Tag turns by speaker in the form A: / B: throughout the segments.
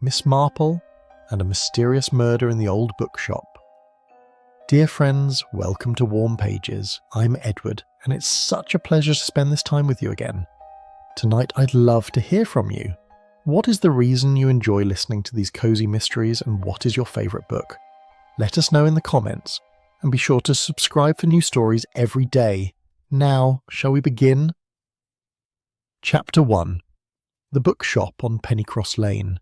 A: Miss Marple, and a mysterious murder in the old bookshop. Dear friends, welcome to Warm Pages. I'm Edward, and it's such a pleasure to spend this time with you again. Tonight I'd love to hear from you. What is the reason you enjoy listening to these cozy mysteries, and what is your favourite book? Let us know in the comments, and be sure to subscribe for new stories every day. Now, shall we begin? Chapter 1. The Bookshop on Pennycross Lane.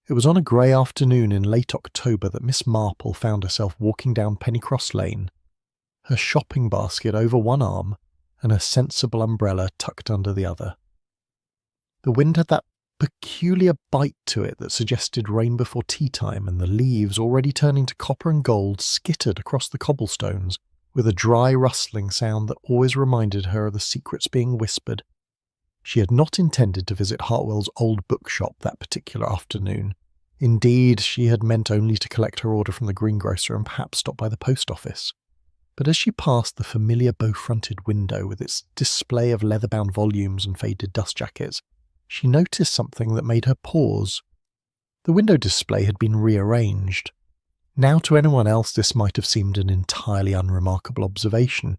A: It was on a grey afternoon in late October that Miss Marple found herself walking down Pennycross Lane, her shopping basket over one arm and her sensible umbrella tucked under the other. The wind had that peculiar bite to it that suggested rain before tea time, and the leaves, already turning to copper and gold, skittered across the cobblestones with a dry rustling sound that always reminded her of the secrets being whispered. She had not intended to visit Hartwell's old bookshop that particular afternoon. Indeed, she had meant only to collect her order from the greengrocer and perhaps stop by the post office. But as she passed the familiar bow-fronted window with its display of leather-bound volumes and faded dust jackets, she noticed something that made her pause. The window display had been rearranged. Now to anyone else this might have seemed an entirely unremarkable observation.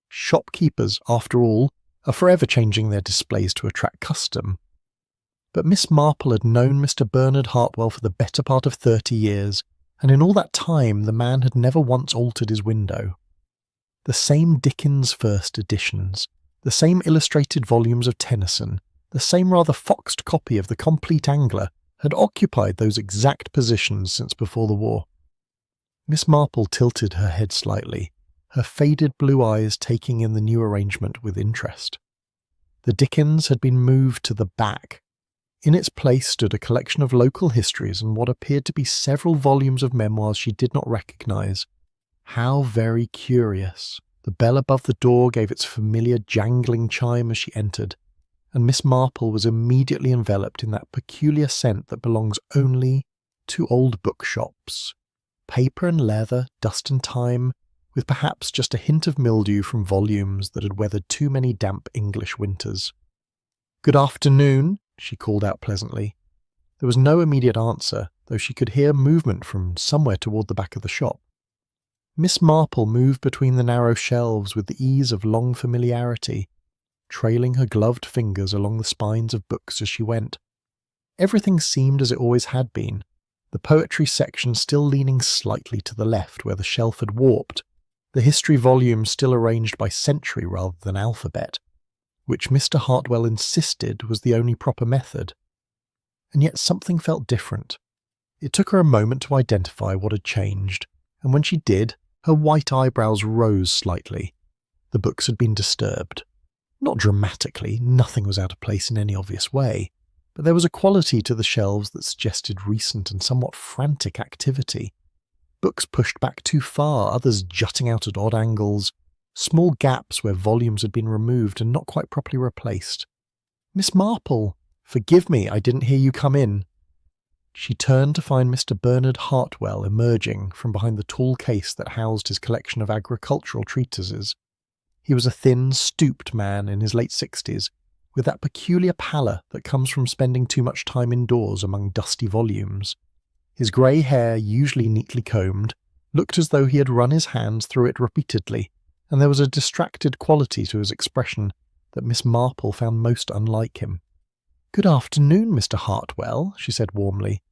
A: Shopkeepers, after all, are forever changing their displays to attract custom. But Miss Marple had known Mr. Bernard Hartwell for the better part of 30 years, and in all that time the man had never once altered his window. The same Dickens first editions, the same illustrated volumes of Tennyson, the same rather foxed copy of The Complete Angler had occupied those exact positions since before the war. Miss Marple tilted her head slightly, her faded blue eyes taking in the new arrangement with interest. The Dickens had been moved to the back. In its place stood a collection of local histories and what appeared to be several volumes of memoirs she did not recognise. How very curious. The bell above the door gave its familiar jangling chime as she entered, and Miss Marple was immediately enveloped in that peculiar scent that belongs only to old bookshops. Paper and leather, dust and time, with perhaps just a hint of mildew from volumes that had weathered too many damp English winters. "Good afternoon," she called out pleasantly. There was no immediate answer, though she could hear movement from somewhere toward the back of the shop. Miss Marple moved between the narrow shelves with the ease of long familiarity, trailing her gloved fingers along the spines of books as she went. Everything seemed as it always had been, the poetry section still leaning slightly to the left where the shelf had warped, the history volume still arranged by century rather than alphabet, which Mr. Hartwell insisted was the only proper method. And yet something felt different. It took her a moment to identify what had changed, and when she did, her white eyebrows rose slightly. The books had been disturbed. Not dramatically, nothing was out of place in any obvious way, but there was a quality to the shelves that suggested recent and somewhat frantic activity. Books pushed back too far, others jutting out at odd angles, small gaps where volumes had been removed and not quite properly replaced. "Miss Marple, forgive me, I didn't hear you come in." She turned to find Mr. Bernard Hartwell emerging from behind the tall case that housed his collection of agricultural treatises. He was a thin, stooped man in his late 60s, with that peculiar pallor that comes from spending too much time indoors among dusty volumes. His grey hair, usually neatly combed, looked as though he had run his hands through it repeatedly, and there was a distracted quality to his expression that Miss Marple found most unlike him. "Good afternoon, Mr. Hartwell," she said warmly.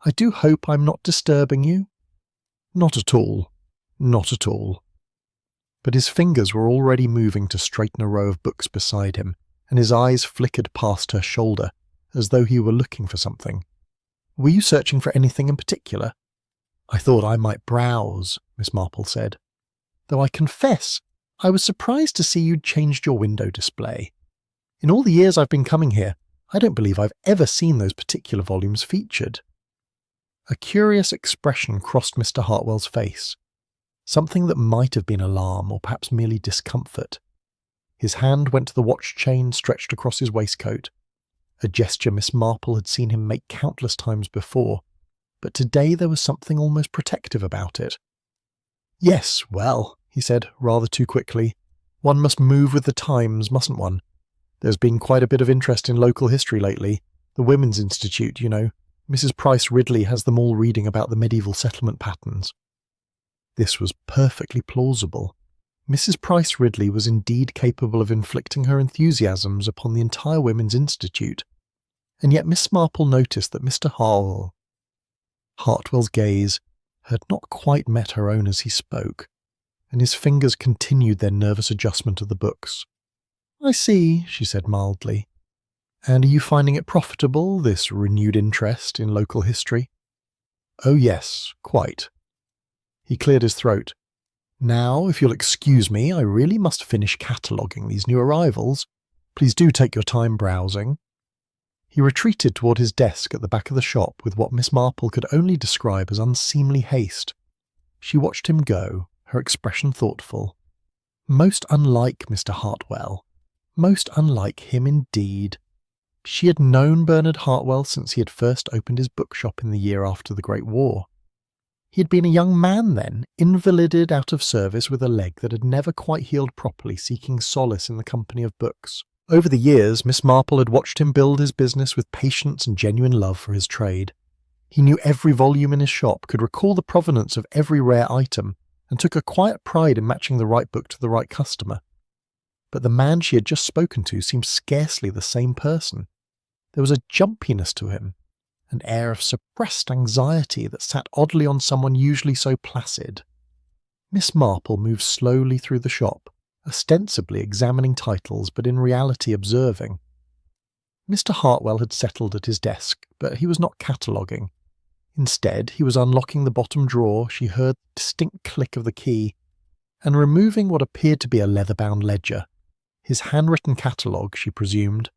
A: "I do hope I'm not disturbing you." "Not at all. Not at all." But his fingers were already moving to straighten a row of books beside him, and his eyes flickered past her shoulder, as though he were looking for something. "Were you searching for anything in particular?" "I thought I might browse," Miss Marple said. "Though I confess, I was surprised to see you'd changed your window display. In all the years I've been coming here, I don't believe I've ever seen those particular volumes featured." A curious expression crossed Mr. Hartwell's face, something that might have been alarm or perhaps merely discomfort. His hand went to the watch chain stretched across his waistcoat, a gesture Miss Marple had seen him make countless times before, but today there was something almost protective about it. "Yes, well," he said, rather too quickly, "one must move with the times, mustn't one? There's been quite a bit of interest in local history lately. The Women's Institute, you know. Mrs. Price Ridley has them all reading about the medieval settlement patterns. This was perfectly plausible. Mrs. Price Ridley was indeed capable of inflicting her enthusiasms upon the entire Women's Institute, and yet Miss Marple noticed that Mr. Hartwell's gaze had not quite met her own as he spoke, and his fingers continued their nervous adjustment of the books. "I see," she said mildly. "And are you finding it profitable, this renewed interest in local history?" "Oh yes, quite." He cleared his throat. "Now, if you'll excuse me, I really must finish cataloguing these new arrivals. Please do take your time browsing." He retreated toward his desk at the back of the shop with what Miss Marple could only describe as unseemly haste. She watched him go, her expression thoughtful. Most unlike Mr. Hartwell. Most unlike him indeed. She had known Bernard Hartwell since he had first opened his bookshop in the year after the Great War. He had been a young man then, invalided out of service with a leg that had never quite healed properly, seeking solace in the company of books. Over the years, Miss Marple had watched him build his business with patience and genuine love for his trade. He knew every volume in his shop, could recall the provenance of every rare item, and took a quiet pride in matching the right book to the right customer. But the man she had just spoken to seemed scarcely the same person. There was a jumpiness to him, an air of suppressed anxiety that sat oddly on someone usually so placid. Miss Marple moved slowly through the shop, ostensibly examining titles, but in reality observing. Mr. Hartwell had settled at his desk, but he was not cataloguing. Instead, he was unlocking the bottom drawer. She heard the distinct click of the key, and removing what appeared to be a leather-bound ledger. His handwritten catalogue, she presumed,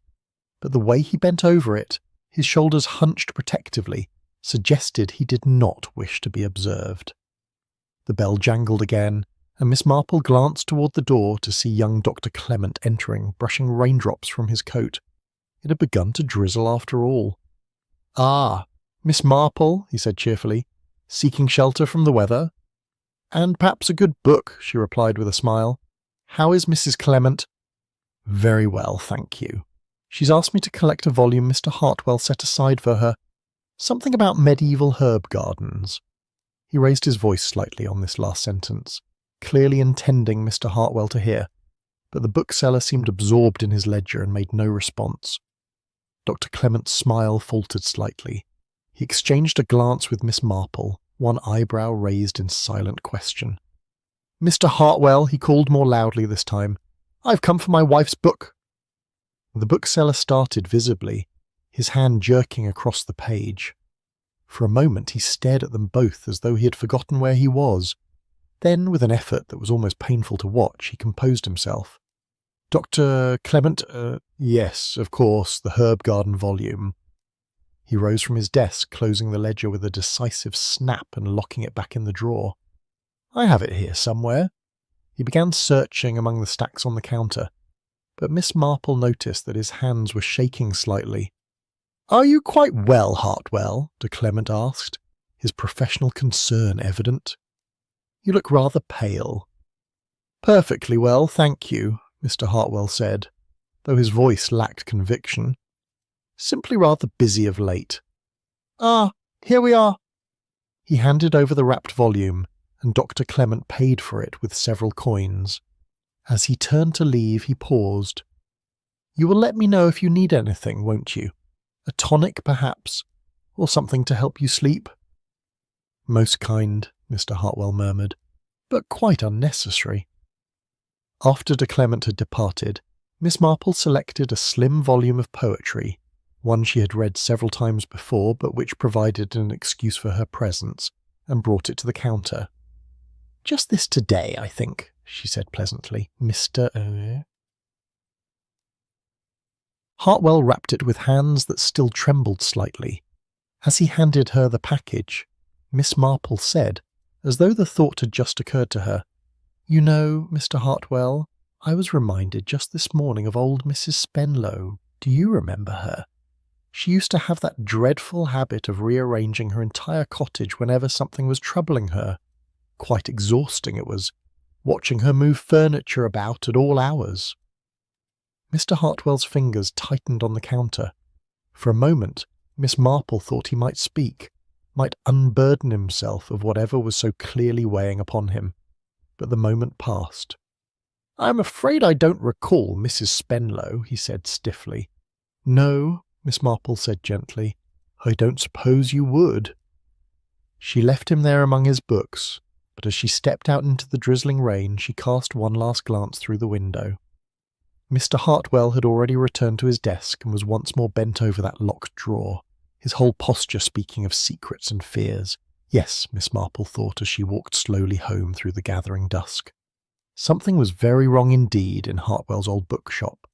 A: but the way he bent over it, his shoulders hunched protectively, suggested he did not wish to be observed. The bell jangled again, and Miss Marple glanced toward the door to see young Dr. Clement entering, brushing raindrops from his coat. It had begun to drizzle after all. "Ah, Miss Marple," he said cheerfully, "seeking shelter from the weather?" "And perhaps a good book," she replied with a smile. "How is Mrs. Clement?" "Very well, thank you. She's asked me to collect a volume Mr. Hartwell set aside for her. Something about medieval herb gardens." He raised his voice slightly on this last sentence, clearly intending Mr. Hartwell to hear, but the bookseller seemed absorbed in his ledger and made no response. Dr. Clement's smile faltered slightly. He exchanged a glance with Miss Marple, one eyebrow raised in silent question. "Mr. Hartwell," he called more loudly this time, "I've come for my wife's book." The bookseller started visibly, his hand jerking across the page. For a moment he stared at them both as though he had forgotten where he was. Then, with an effort that was almost painful to watch, he composed himself. "Dr. Clement, yes, of course, the herb garden volume." He rose from his desk, closing the ledger with a decisive snap and locking it back in the drawer. "I have it here somewhere." He began searching among the stacks on the counter, but Miss Marple noticed that his hands were shaking slightly. "Are you quite well, Hartwell?" Dr. Clement asked, his professional concern evident. "You look rather pale." "Perfectly well, thank you," Mr. Hartwell said, though his voice lacked conviction. "Simply rather busy of late." "Ah, here we are." He handed over the wrapped volume, and Dr. Clement paid for it with several coins. As he turned to leave, he paused. "You will let me know if you need anything, won't you? A tonic, perhaps, or something to help you sleep?" "Most kind," Mr. Hartwell murmured, "but quite unnecessary." After de Clement had departed, Miss Marple selected a slim volume of poetry, one she had read several times before but which provided an excuse for her presence, and brought it to the counter. "Just this today, I think," she said pleasantly, "Mr. Hartwell wrapped it with hands that still trembled slightly. As he handed her the package, Miss Marple said, as though the thought had just occurred to her, "You know, Mr. Hartwell, I was reminded just this morning of old Mrs. Spenlow. Do you remember her? She used to have that dreadful habit of rearranging her entire cottage whenever something was troubling her. Quite exhausting it was, watching her move furniture about at all hours." Mr. Hartwell's fingers tightened on the counter. For a moment, Miss Marple thought he might speak, might unburden himself of whatever was so clearly weighing upon him. But the moment passed. "I'm afraid I don't recall Mrs. Spenlow," he said stiffly. "No," Miss Marple said gently. "I don't suppose you would." She left him there among his books, but as she stepped out into the drizzling rain, she cast one last glance through the window. Mr. Hartwell had already returned to his desk and was once more bent over that locked drawer, his whole posture speaking of secrets and fears. Yes, Miss Marple thought as she walked slowly home through the gathering dusk. Something was very wrong indeed in Hartwell's old bookshop,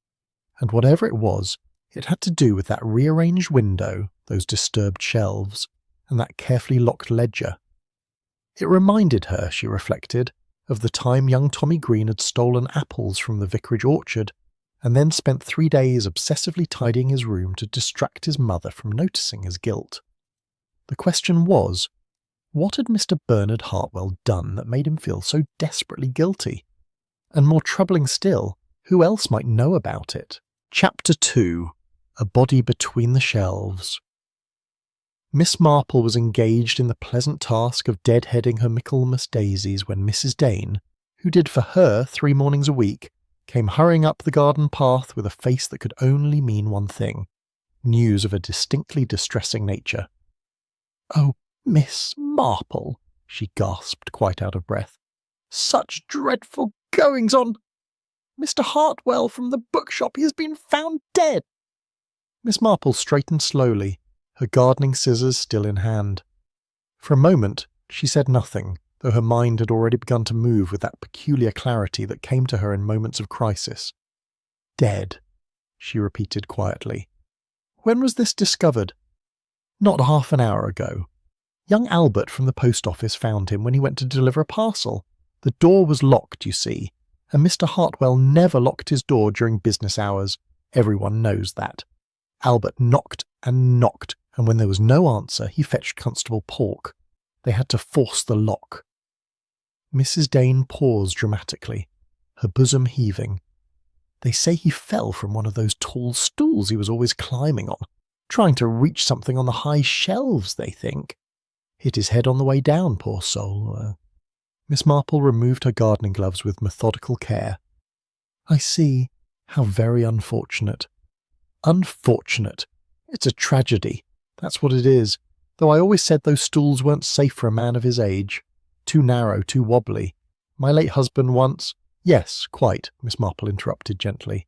A: and whatever it was, it had to do with that rearranged window, those disturbed shelves, and that carefully locked ledger. It reminded her, she reflected, of the time young Tommy Green had stolen apples from the vicarage orchard and then spent 3 days obsessively tidying his room to distract his mother from noticing his guilt. The question was, what had Mr. Bernard Hartwell done that made him feel so desperately guilty? And more troubling still, who else might know about it? Chapter 2. A Body Between the Shelves. Miss Marple was engaged in the pleasant task of deadheading her Michaelmas daisies when Mrs. Dane, who did for her 3 mornings a week, came hurrying up the garden path with a face that could only mean one thing: news of a distinctly distressing nature. "Oh, Miss Marple," she gasped, quite out of breath. "Such dreadful goings-on! Mr. Hartwell from the bookshop, he has been found dead!" Miss Marple straightened slowly, her gardening scissors still in hand. For a moment she said nothing, though her mind had already begun to move with that peculiar clarity that came to her in moments of crisis. "Dead," she repeated quietly. "When was this discovered?" "Not half an hour ago. Young Albert from the post office found him when he went to deliver a parcel. The door was locked, you see, and Mr. Hartwell never locked his door during business hours. Everyone knows that. Albert knocked, and when there was no answer, he fetched Constable Polk. They had to force the lock." Mrs. Dane paused dramatically, her bosom heaving. "They say he fell from one of those tall stools he was always climbing on, trying to reach something on the high shelves, they think. Hit his head on the way down, poor soul." Miss Marple removed her gardening gloves with methodical care. "I see. How very unfortunate." "Unfortunate? It's a tragedy. That's what it is. Though I always said those stools weren't safe for a man of his age. Too narrow, too wobbly. My late husband once—" "Yes, quite," Miss Marple interrupted gently.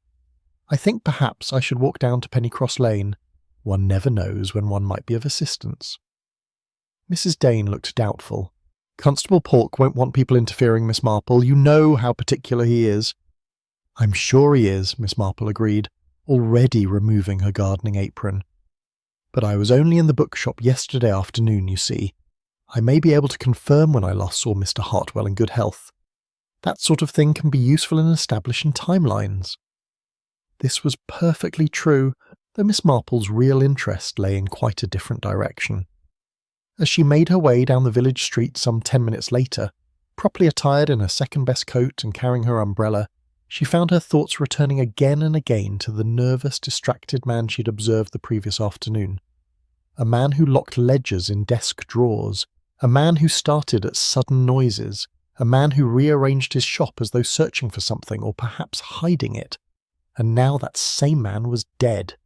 A: "I think perhaps I should walk down to Pennycross Lane. One never knows when one might be of assistance." Mrs. Dane looked doubtful. "Constable Polk won't want people interfering, Miss Marple. You know how particular he is." "I'm sure he is," Miss Marple agreed, already removing her gardening apron. "But I was only in the bookshop yesterday afternoon, you see. I may be able to confirm when I last saw Mr. Hartwell in good health. That sort of thing can be useful in establishing timelines." This was perfectly true, though Miss Marple's real interest lay in quite a different direction. As she made her way down the village street some 10 minutes later, properly attired in her second-best coat and carrying her umbrella, she found her thoughts returning again and again to the nervous, distracted man she'd observed the previous afternoon. A man who locked ledgers in desk drawers, a man who started at sudden noises, a man who rearranged his shop as though searching for something or perhaps hiding it. And now that same man was dead.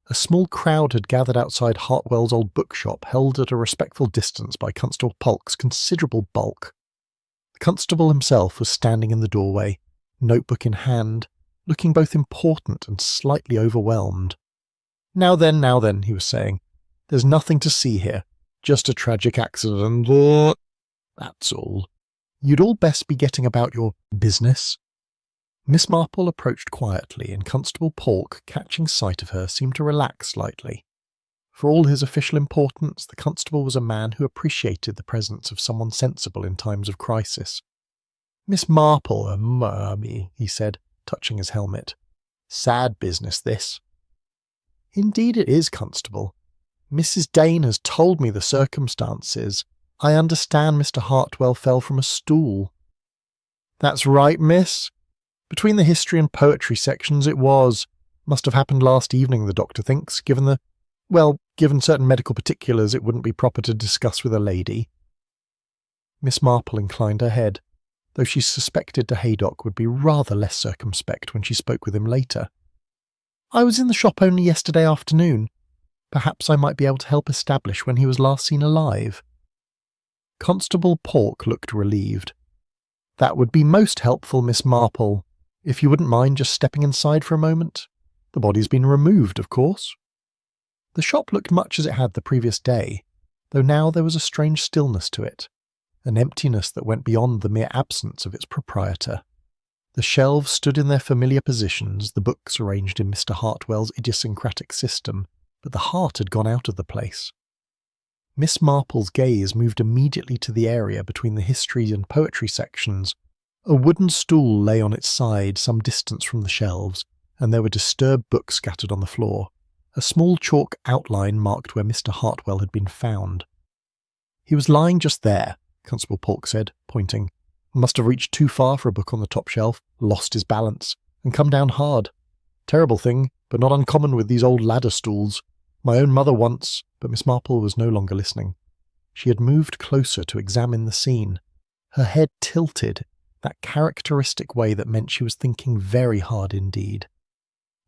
A: A small crowd had gathered outside Hartwell's old bookshop, held at a respectful distance by Constable Polk's considerable bulk. The constable himself was standing in the doorway, notebook in hand, looking both important and slightly overwhelmed. Now then, he was saying. "There's nothing to see here. Just a tragic accident. That's all. You'd all best be getting about your business." Miss Marple approached quietly, and Constable Polk, catching sight of her, seemed to relax slightly. For all his official importance, the constable was a man who appreciated the presence of someone sensible in times of crisis. "Miss Marple, he said, touching his helmet. "Sad business, this." "Indeed it is, Constable. Mrs. Dane has told me the circumstances. I understand Mr. Hartwell fell from a stool." "That's right, miss. Between the history and poetry sections it was. Must have happened last evening, the doctor thinks, given the Well, given certain medical particulars, it wouldn't be proper to discuss with a lady. Miss Marple inclined her head, though she suspected de Haydock would be rather less circumspect when she spoke with him later. I was in the shop only yesterday afternoon. Perhaps I might be able to help establish when he was last seen alive. Constable Polk looked relieved. That would be most helpful, Miss Marple, if you wouldn't mind just stepping inside for a moment. The body's been removed, of course. The shop looked much as it had the previous day, though now there was a strange stillness to it, an emptiness that went beyond the mere absence of its proprietor. The shelves stood in their familiar positions, the books arranged in Mr. Hartwell's idiosyncratic system, but the heart had gone out of the place. Miss Marple's gaze moved immediately to the area between the history and poetry sections. A wooden stool lay on its side some distance from the shelves, and there were disturbed books scattered on the floor. A small chalk outline marked where Mr. Hartwell had been found. He was lying just there, Constable Polk said, pointing. Must have reached too far for a book on the top shelf, lost his balance, and come down hard. Terrible thing, but not uncommon with these old ladder stools. My own mother once, but Miss Marple was no longer listening. She had moved closer to examine the scene. Her head tilted, that characteristic way that meant she was thinking very hard indeed.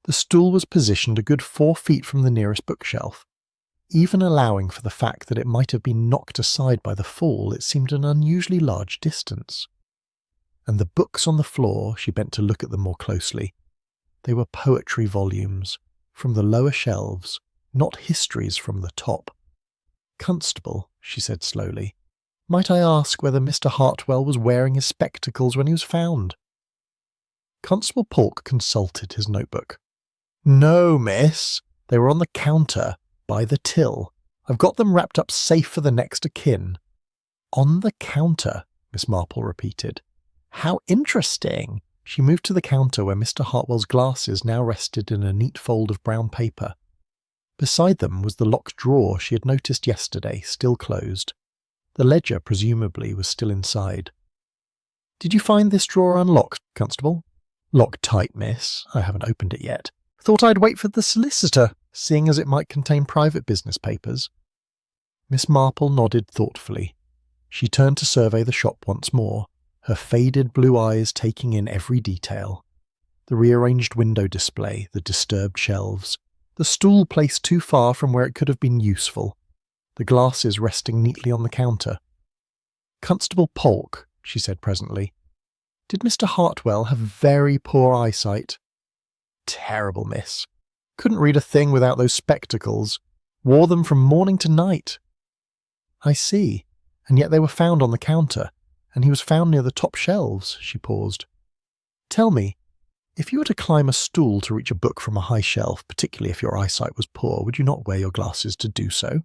A: The stool was positioned a good 4 feet from the nearest bookshelf. Even allowing for the fact that it might have been knocked aside by the fall, it seemed an unusually large distance. And the books on the floor, she bent to look at them more closely. They were poetry volumes, from the lower shelves, not histories from the top. Constable, she said slowly, might I ask whether Mr. Hartwell was wearing his spectacles when he was found? Constable Polk consulted his notebook. No, miss. They were on the counter, by the till. I've got them wrapped up safe for the next of kin. On the counter, Miss Marple repeated. How interesting. She moved to the counter where Mr. Hartwell's glasses now rested in a neat fold of brown paper. Beside them was the locked drawer she had noticed yesterday, still closed. The ledger, presumably, was still inside. Did you find this drawer unlocked, Constable? Locked tight, miss. I haven't opened it yet. Thought I'd wait for the solicitor, seeing as it might contain private business papers. Miss Marple nodded thoughtfully. She turned to survey the shop once more, her faded blue eyes taking in every detail. The rearranged window display, the disturbed shelves, the stool placed too far from where it could have been useful, the glasses resting neatly on the counter. Constable Polk, she said presently, did Mr. Hartwell have very poor eyesight? Terrible, miss. Couldn't read a thing without those spectacles. Wore them from morning to night. I see. And yet they were found on the counter, and he was found near the top shelves, she paused. Tell me, if you were to climb a stool to reach a book from a high shelf, particularly if your eyesight was poor, would you not wear your glasses to do so?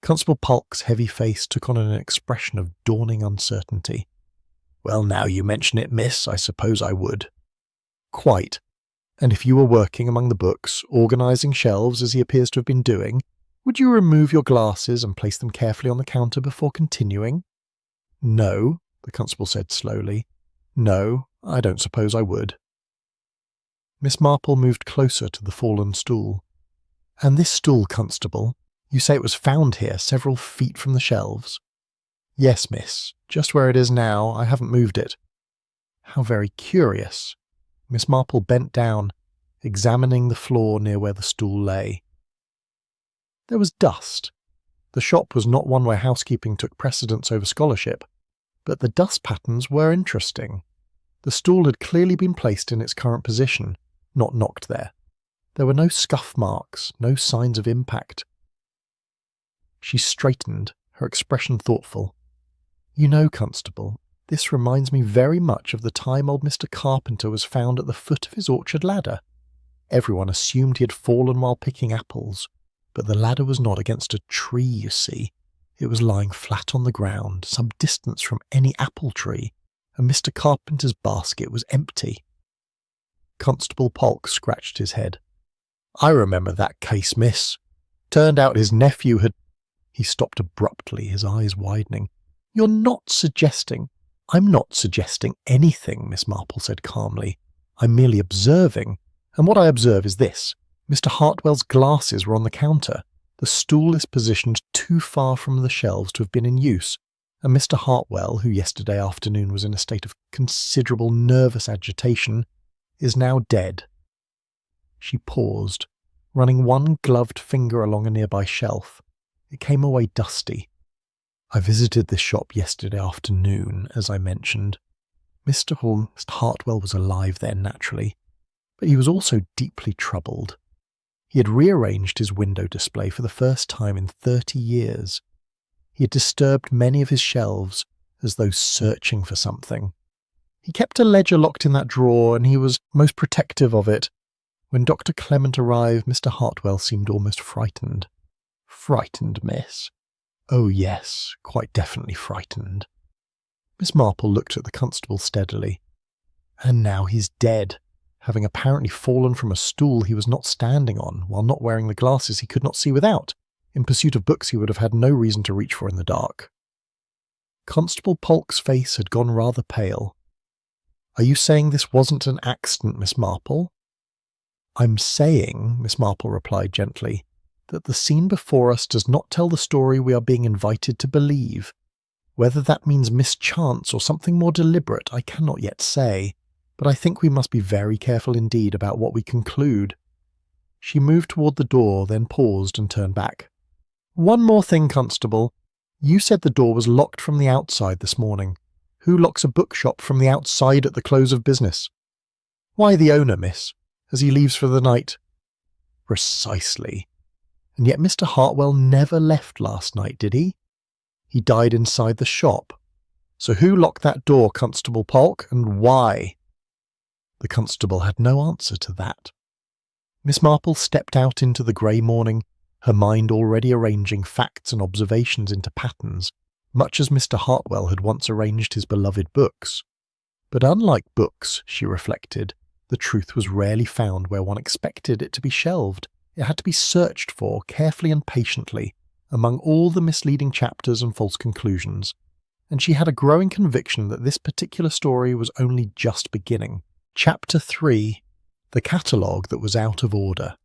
A: Constable Polk's heavy face took on an expression of dawning uncertainty. Well, now you mention it, miss, I suppose I would. Quite. And if you were working among the books, organising shelves as he appears to have been doing, would you remove your glasses and place them carefully on the counter before continuing? No, the constable said slowly. No, I don't suppose I would. Miss Marple moved closer to the fallen stool. And this stool, Constable, you say it was found here several feet from the shelves? Yes, miss, just where it is now. I haven't moved it. How very curious. Miss Marple bent down, examining the floor near where the stool lay. There was dust. The shop was not one where housekeeping took precedence over scholarship, but the dust patterns were interesting. The stool had clearly been placed in its current position, not knocked there. There were no scuff marks, no signs of impact. She straightened, her expression thoughtful. You know, Constable, this reminds me very much of the time old Mr. Carpenter was found at the foot of his orchard ladder. Everyone assumed he had fallen while picking apples, but the ladder was not against a tree, you see. It was lying flat on the ground, some distance from any apple tree, and Mr. Carpenter's basket was empty. Constable Polk scratched his head. I remember that case, miss. Turned out his nephew had... He stopped abruptly, his eyes widening. You're not suggesting... I'm not suggesting anything, Miss Marple said calmly. I'm merely observing, and what I observe is this. Mr. Hartwell's glasses were on the counter. The stool is positioned too far from the shelves to have been in use, and Mr. Hartwell, who yesterday afternoon was in a state of considerable nervous agitation, is now dead. She paused, running one gloved finger along a nearby shelf. It came away dusty. I visited this shop yesterday afternoon, as I mentioned. Mr. Hartwell was alive then, naturally, but he was also deeply troubled. He had rearranged his window display for the first time in 30 years. He had disturbed many of his shelves, as though searching for something. He kept a ledger locked in that drawer, and he was most protective of it. When Dr. Clement arrived, Mr. Hartwell seemed almost frightened. Frightened, miss? Oh yes, quite definitely frightened. Miss Marple looked at the constable steadily. And now he's dead, having apparently fallen from a stool he was not standing on, while not wearing the glasses he could not see without, in pursuit of books he would have had no reason to reach for in the dark. Constable Polk's face had gone rather pale. Are you saying this wasn't an accident, Miss Marple? I'm saying, Miss Marple replied gently, that the scene before us does not tell the story we are being invited to believe. Whether that means mischance or something more deliberate, I cannot yet say, but I think we must be very careful indeed about what we conclude. She moved toward the door, then paused and turned back. One more thing, Constable. You said the door was locked from the outside this morning. Who locks a bookshop from the outside at the close of business? Why, the owner, miss, as he leaves for the night. Precisely. And yet Mr. Hartwell never left last night, did he? He died inside the shop. So who locked that door, Constable Polk, and why? The constable had no answer to that. Miss Marple stepped out into the grey morning, her mind already arranging facts and observations into patterns, much as Mr. Hartwell had once arranged his beloved books. But unlike books, she reflected, the truth was rarely found where one expected it to be shelved. It had to be searched for carefully and patiently among all the misleading chapters and false conclusions, and she had a growing conviction that this particular story was only just beginning. Chapter 3. The Catalogue That Was Out of Order.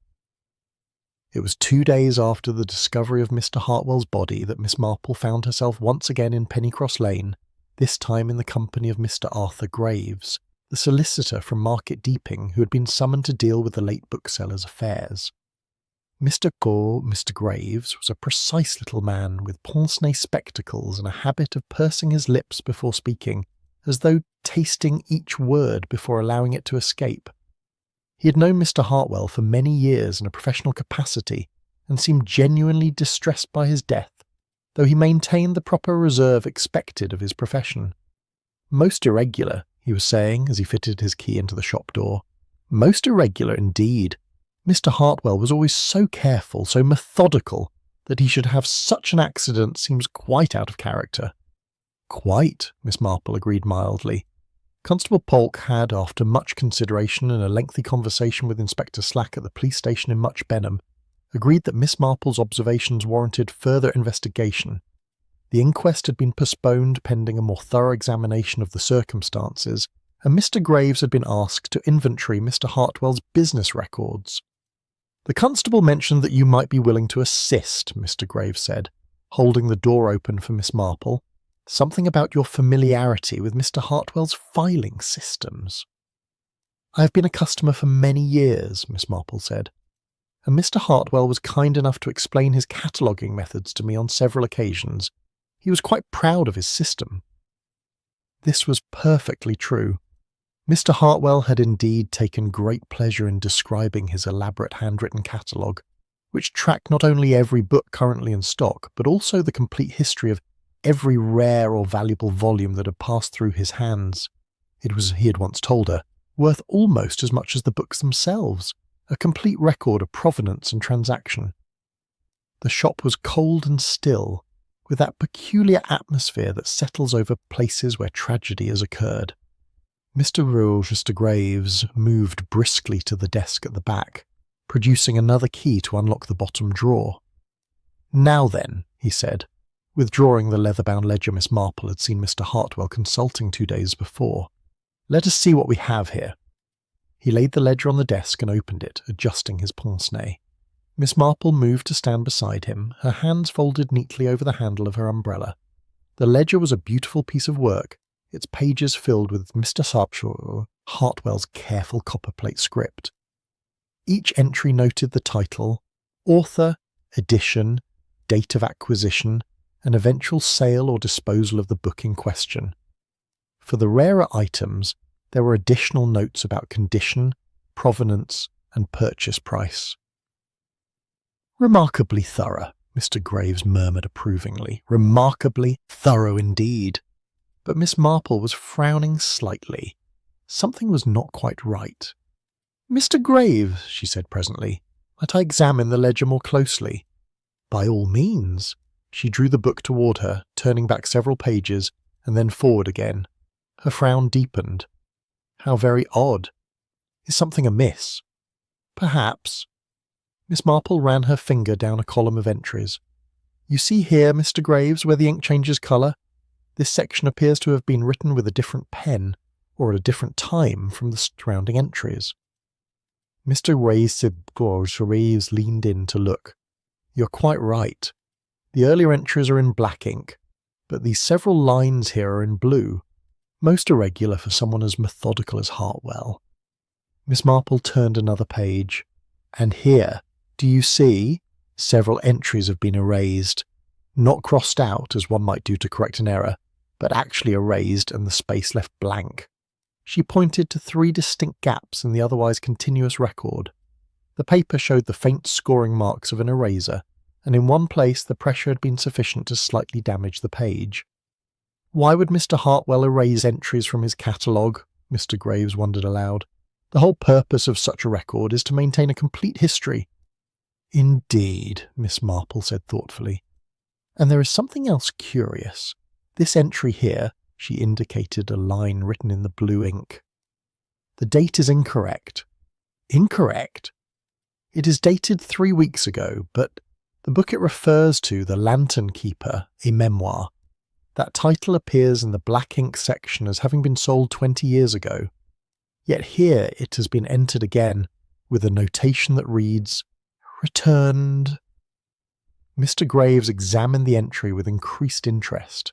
A: It was 2 days after the discovery of Mr. Hartwell's body that Miss Marple found herself once again in Pennycross Lane, this time in the company of Mr. Arthur Graves, the solicitor from Market Deeping who had been summoned to deal with the late bookseller's affairs. Mr. Graves was a precise little man with pince-nez spectacles and a habit of pursing his lips before speaking, as though tasting each word before allowing it to escape. He had known Mr. Hartwell for many years in a professional capacity, and seemed genuinely distressed by his death, though he maintained the proper reserve expected of his profession. Most irregular, he was saying as he fitted his key into the shop door. Most irregular indeed. Mr. Hartwell was always so careful, so methodical, that he should have such an accident seems quite out of character. Quite, Miss Marple agreed mildly. Constable Polk had, after much consideration and a lengthy conversation with Inspector Slack at the police station in Much Benham, agreed that Miss Marple's observations warranted further investigation. The inquest had been postponed pending a more thorough examination of the circumstances, and Mr. Graves had been asked to inventory Mr. Hartwell's business records. The constable mentioned that you might be willing to assist, Mr. Graves said, holding the door open for Miss Marple. Something about your familiarity with Mr. Hartwell's filing systems. I have been a customer for many years, Miss Marple said, and Mr. Hartwell was kind enough to explain his cataloguing methods to me on several occasions. He was quite proud of his system. This was perfectly true. Mr. Hartwell had indeed taken great pleasure in describing his elaborate handwritten catalogue, which tracked not only every book currently in stock, but also the complete history of every rare or valuable volume that had passed through his hands. It was, he had once told her, worth almost as much as the books themselves, a complete record of provenance and transaction. The shop was cold and still, with that peculiar atmosphere that settles over places where tragedy has occurred. Mr. Graves moved briskly to the desk at the back, producing another key to unlock the bottom drawer. Now then, he said, withdrawing the leather-bound ledger Miss Marple had seen Mr. Hartwell consulting 2 days before. Let us see what we have here. He laid the ledger on the desk and opened it, adjusting his pince-nez. Miss Marple moved to stand beside him, her hands folded neatly over the handle of her umbrella. The ledger was a beautiful piece of work, its pages filled with Mr. Hartwell's careful copperplate script. Each entry noted the title, author, edition, date of acquisition, and eventual sale or disposal of the book in question. For the rarer items, there were additional notes about condition, provenance, and purchase price. "Remarkably thorough," Mr. Graves murmured approvingly. "Remarkably thorough indeed." But Miss Marple was frowning slightly. Something was not quite right. "Mr. Graves," she said presently, "might I examine the ledger more closely?" "By all means." She drew the book toward her, turning back several pages, and then forward again. Her frown deepened. "How very odd. Is something amiss?" "Perhaps." Miss Marple ran her finger down a column of entries. "You see here, Mr. Graves, where the ink changes colour? This section appears to have been written with a different pen, or at a different time from the surrounding entries." Mr. Graves leaned in to look. "You're quite right. The earlier entries are in black ink, but these several lines here are in blue, most irregular for someone as methodical as Hartwell." Miss Marple turned another page. "And here, do you see? Several entries have been erased. Not crossed out, as one might do to correct an error, but actually erased and the space left blank." She pointed to 3 distinct gaps in the otherwise continuous record. The paper showed the faint scoring marks of an eraser, and in one place the pressure had been sufficient to slightly damage the page. Why would Mr. Hartwell erase entries from his catalogue? Mr. Graves wondered aloud. The whole purpose of such a record is to maintain a complete history. "Indeed," Miss Marple said thoughtfully. "And there is something else curious. This entry here," she indicated a line written in the blue ink. "The date is incorrect." "Incorrect?" "It is dated 3 weeks ago, but the book it refers to, The Lantern Keeper, a memoir. That title appears in the black ink section as having been sold 20 years ago. Yet here it has been entered again, with a notation that reads, 'Returned.'" Mr. Graves examined the entry with increased interest.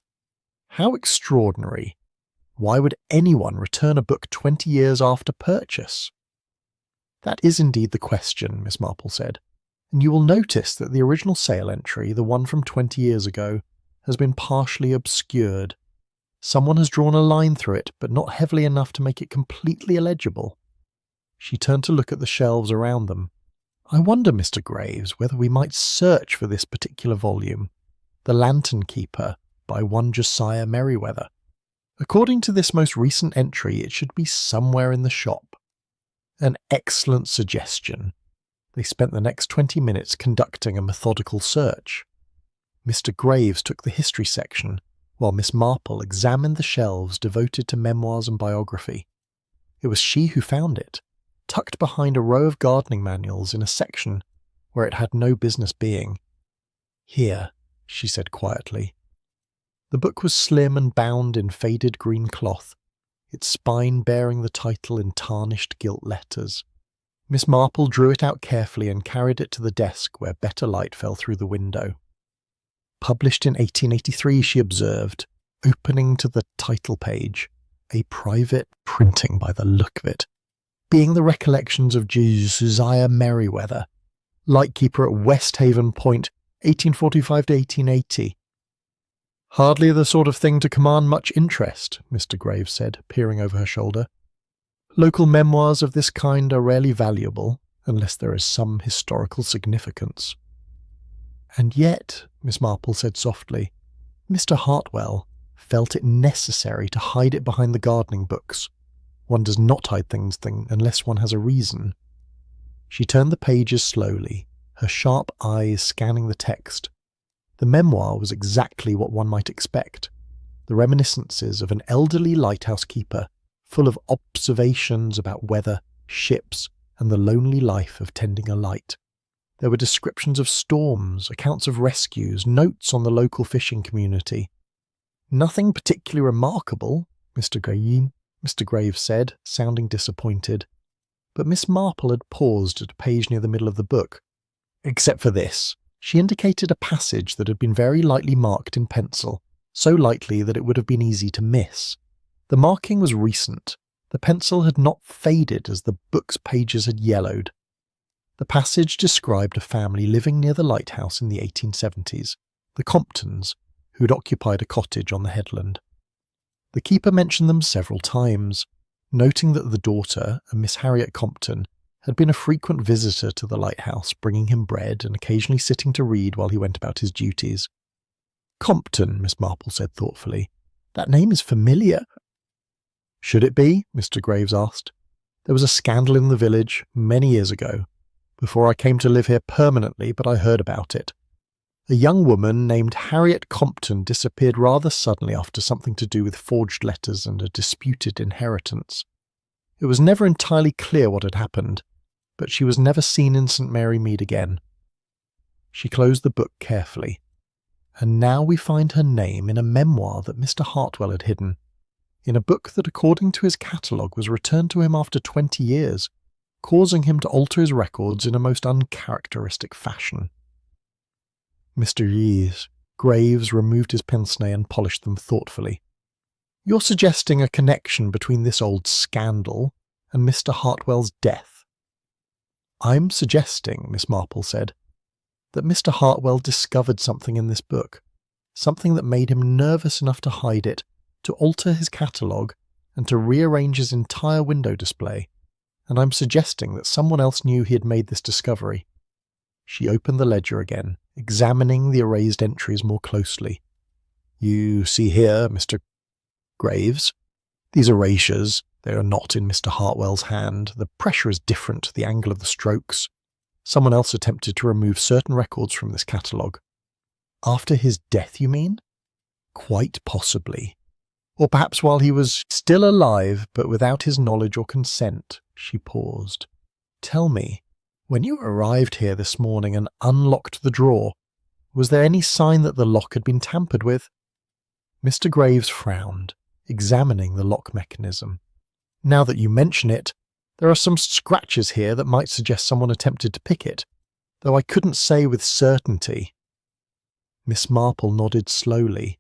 A: How extraordinary. Why would anyone return a book 20 years after purchase? "That is indeed the question," Miss Marple said, "and you will notice that the original sale entry, the one from 20 years ago, has been partially obscured. Someone has drawn a line through it, but not heavily enough to make it completely illegible." She turned to look at the shelves around them. "I wonder, Mr. Graves, whether we might search for this particular volume, The Lantern Keeper, by one Josiah Merriweather. According to this most recent entry, it should be somewhere in the shop." An excellent suggestion. They spent the next 20 minutes conducting a methodical search. Mr. Graves took the history section, while Miss Marple examined the shelves devoted to memoirs and biography. It was she who found it, tucked behind a row of gardening manuals in a section where it had no business being. "Here," she said quietly. The book was slim and bound in faded green cloth, its spine bearing the title in tarnished gilt letters. Miss Marple drew it out carefully and carried it to the desk where better light fell through the window. "Published in 1883, she observed, opening to the title page. A private printing by the look of it. Being the recollections of Josiah Merriweather, lightkeeper at West Haven Point, 1845 to 1880. "Hardly the sort of thing to command much interest," Mr. Graves said, peering over her shoulder. "Local memoirs of this kind are rarely valuable, unless there is some historical significance." "And yet," Miss Marple said softly, "Mr. Hartwell felt it necessary to hide it behind the gardening books. One does not hide things unless one has a reason." She turned the pages slowly, her sharp eyes scanning the text. The memoir was exactly what one might expect. The reminiscences of an elderly lighthouse keeper, full of observations about weather, ships, and the lonely life of tending a light. There were descriptions of storms, accounts of rescues, notes on the local fishing community. "Nothing particularly remarkable," Mr. Graves said, sounding disappointed. but Miss Marple had paused at a page near the middle of the book. Except for this, she indicated a passage that had been very lightly marked in pencil, so lightly that it would have been easy to miss. The marking was recent. The pencil had not faded as the book's pages had yellowed. The passage described a family living near the lighthouse in the 1870s, the Comptons, who'd occupied a cottage on the headland. The keeper mentioned them several times, noting that the daughter, a Miss Harriet Compton, had been a frequent visitor to the lighthouse, bringing him bread and occasionally sitting to read while he went about his duties. Compton, Miss Marple said thoughtfully. That name is familiar. Should it be? Mr. Graves asked. There was a scandal in the village many years ago, before I came to live here permanently, but I heard about it. A young woman named Harriet Compton disappeared rather suddenly after something to do with forged letters and a disputed inheritance. It was never entirely clear what had happened, but she was never seen in St. Mary Mead again. She closed the book carefully, and now we find her name in a memoir that Mr. Hartwell had hidden, in a book that, according to his catalogue, was returned to him after 20 years, causing him to alter his records in a most uncharacteristic fashion. Mr. Graves removed his pince-nez and polished them thoughtfully. You're suggesting a connection between this old scandal and Mr. Hartwell's death? I'm suggesting, Miss Marple said, that Mr. Hartwell discovered something in this book, something that made him nervous enough to hide it, to alter his catalogue, and to rearrange his entire window display, and I'm suggesting that someone else knew he had made this discovery. She opened the ledger again, examining the erased entries more closely. You see here, Mr. Graves, these erasures, they are not in Mr. Hartwell's hand. The pressure is different, the angle of the strokes. Someone else attempted to remove certain records from this catalogue. After his death, you mean? Quite possibly. Or perhaps while he was still alive, but without his knowledge or consent. She paused. Tell me, when you arrived here this morning and unlocked the drawer, was there any sign that the lock had been tampered with? Mr. Graves frowned, examining the lock mechanism. Now that you mention it, there are some scratches here that might suggest someone attempted to pick it, though I couldn't say with certainty. Miss Marple nodded slowly.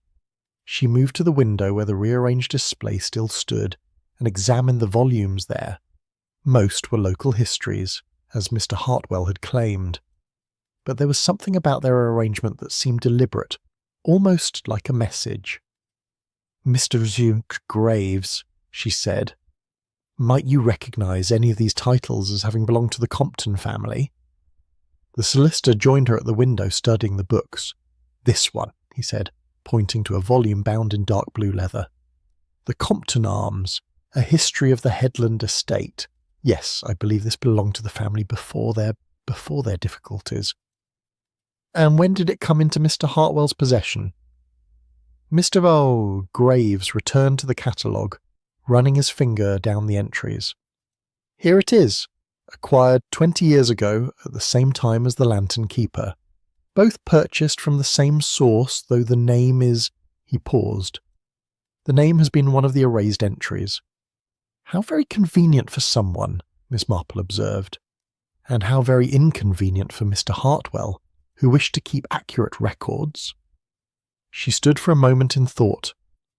A: She moved to the window where the rearranged display still stood and examined the volumes there. Most were local histories, as Mr. Hartwell had claimed. But there was something about their arrangement that seemed deliberate, almost like a message. Mr. Graves, she said, might you recognise any of these titles as having belonged to the Compton family? The solicitor joined her at the window studying the books. This one, he said, pointing to a volume bound in dark blue leather. The Compton Arms, a history of the Headland estate. Yes, I believe this belonged to the family before their difficulties. And when did it come into Mr. Hartwell's possession? Mr. Graves returned to the catalogue, running his finger down the entries. Here it is, acquired 20 years ago at the same time as the Lantern Keeper. Both purchased from the same source, though the name is... He paused. The name has been one of the erased entries. How very convenient for someone, Miss Marple observed, and how very inconvenient for Mr. Hartwell, who wished to keep accurate records. She stood for a moment in thought,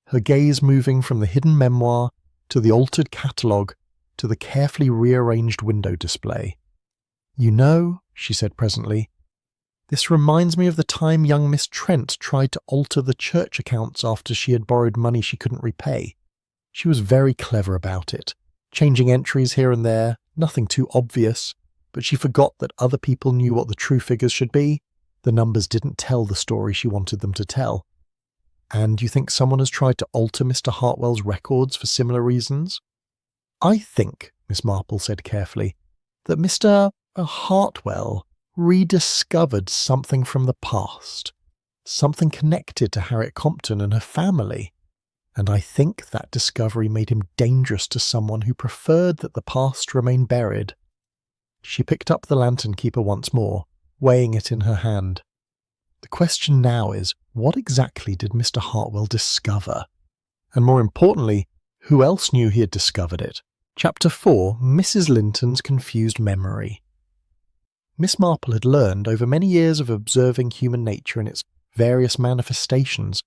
A: her gaze moving from the hidden memoir to the altered catalogue to the carefully rearranged window display. You know, she said presently, this reminds me of the time young Miss Trent tried to alter the church accounts after she had borrowed money she couldn't repay. She was very clever about it, changing entries here and there, nothing too obvious, but she forgot that other people knew what the true figures should be. The numbers didn't tell the story she wanted them to tell. And you think someone has tried to alter Mr. Hartwell's records for similar reasons? I think, Miss Marple said carefully, that Mr. Hartwell rediscovered something from the past, something connected to Harriet Compton and her family, and I think that discovery made him dangerous to someone who preferred that the past remain buried. She picked up the Lantern Keeper once more, weighing it in her hand. The question now is, what exactly did Mr. Hartwell discover? And more importantly, who else knew he had discovered it? Chapter 4. Mrs. Linton's Confused Memory. Miss Marple had learned over many years of observing human nature in its various manifestations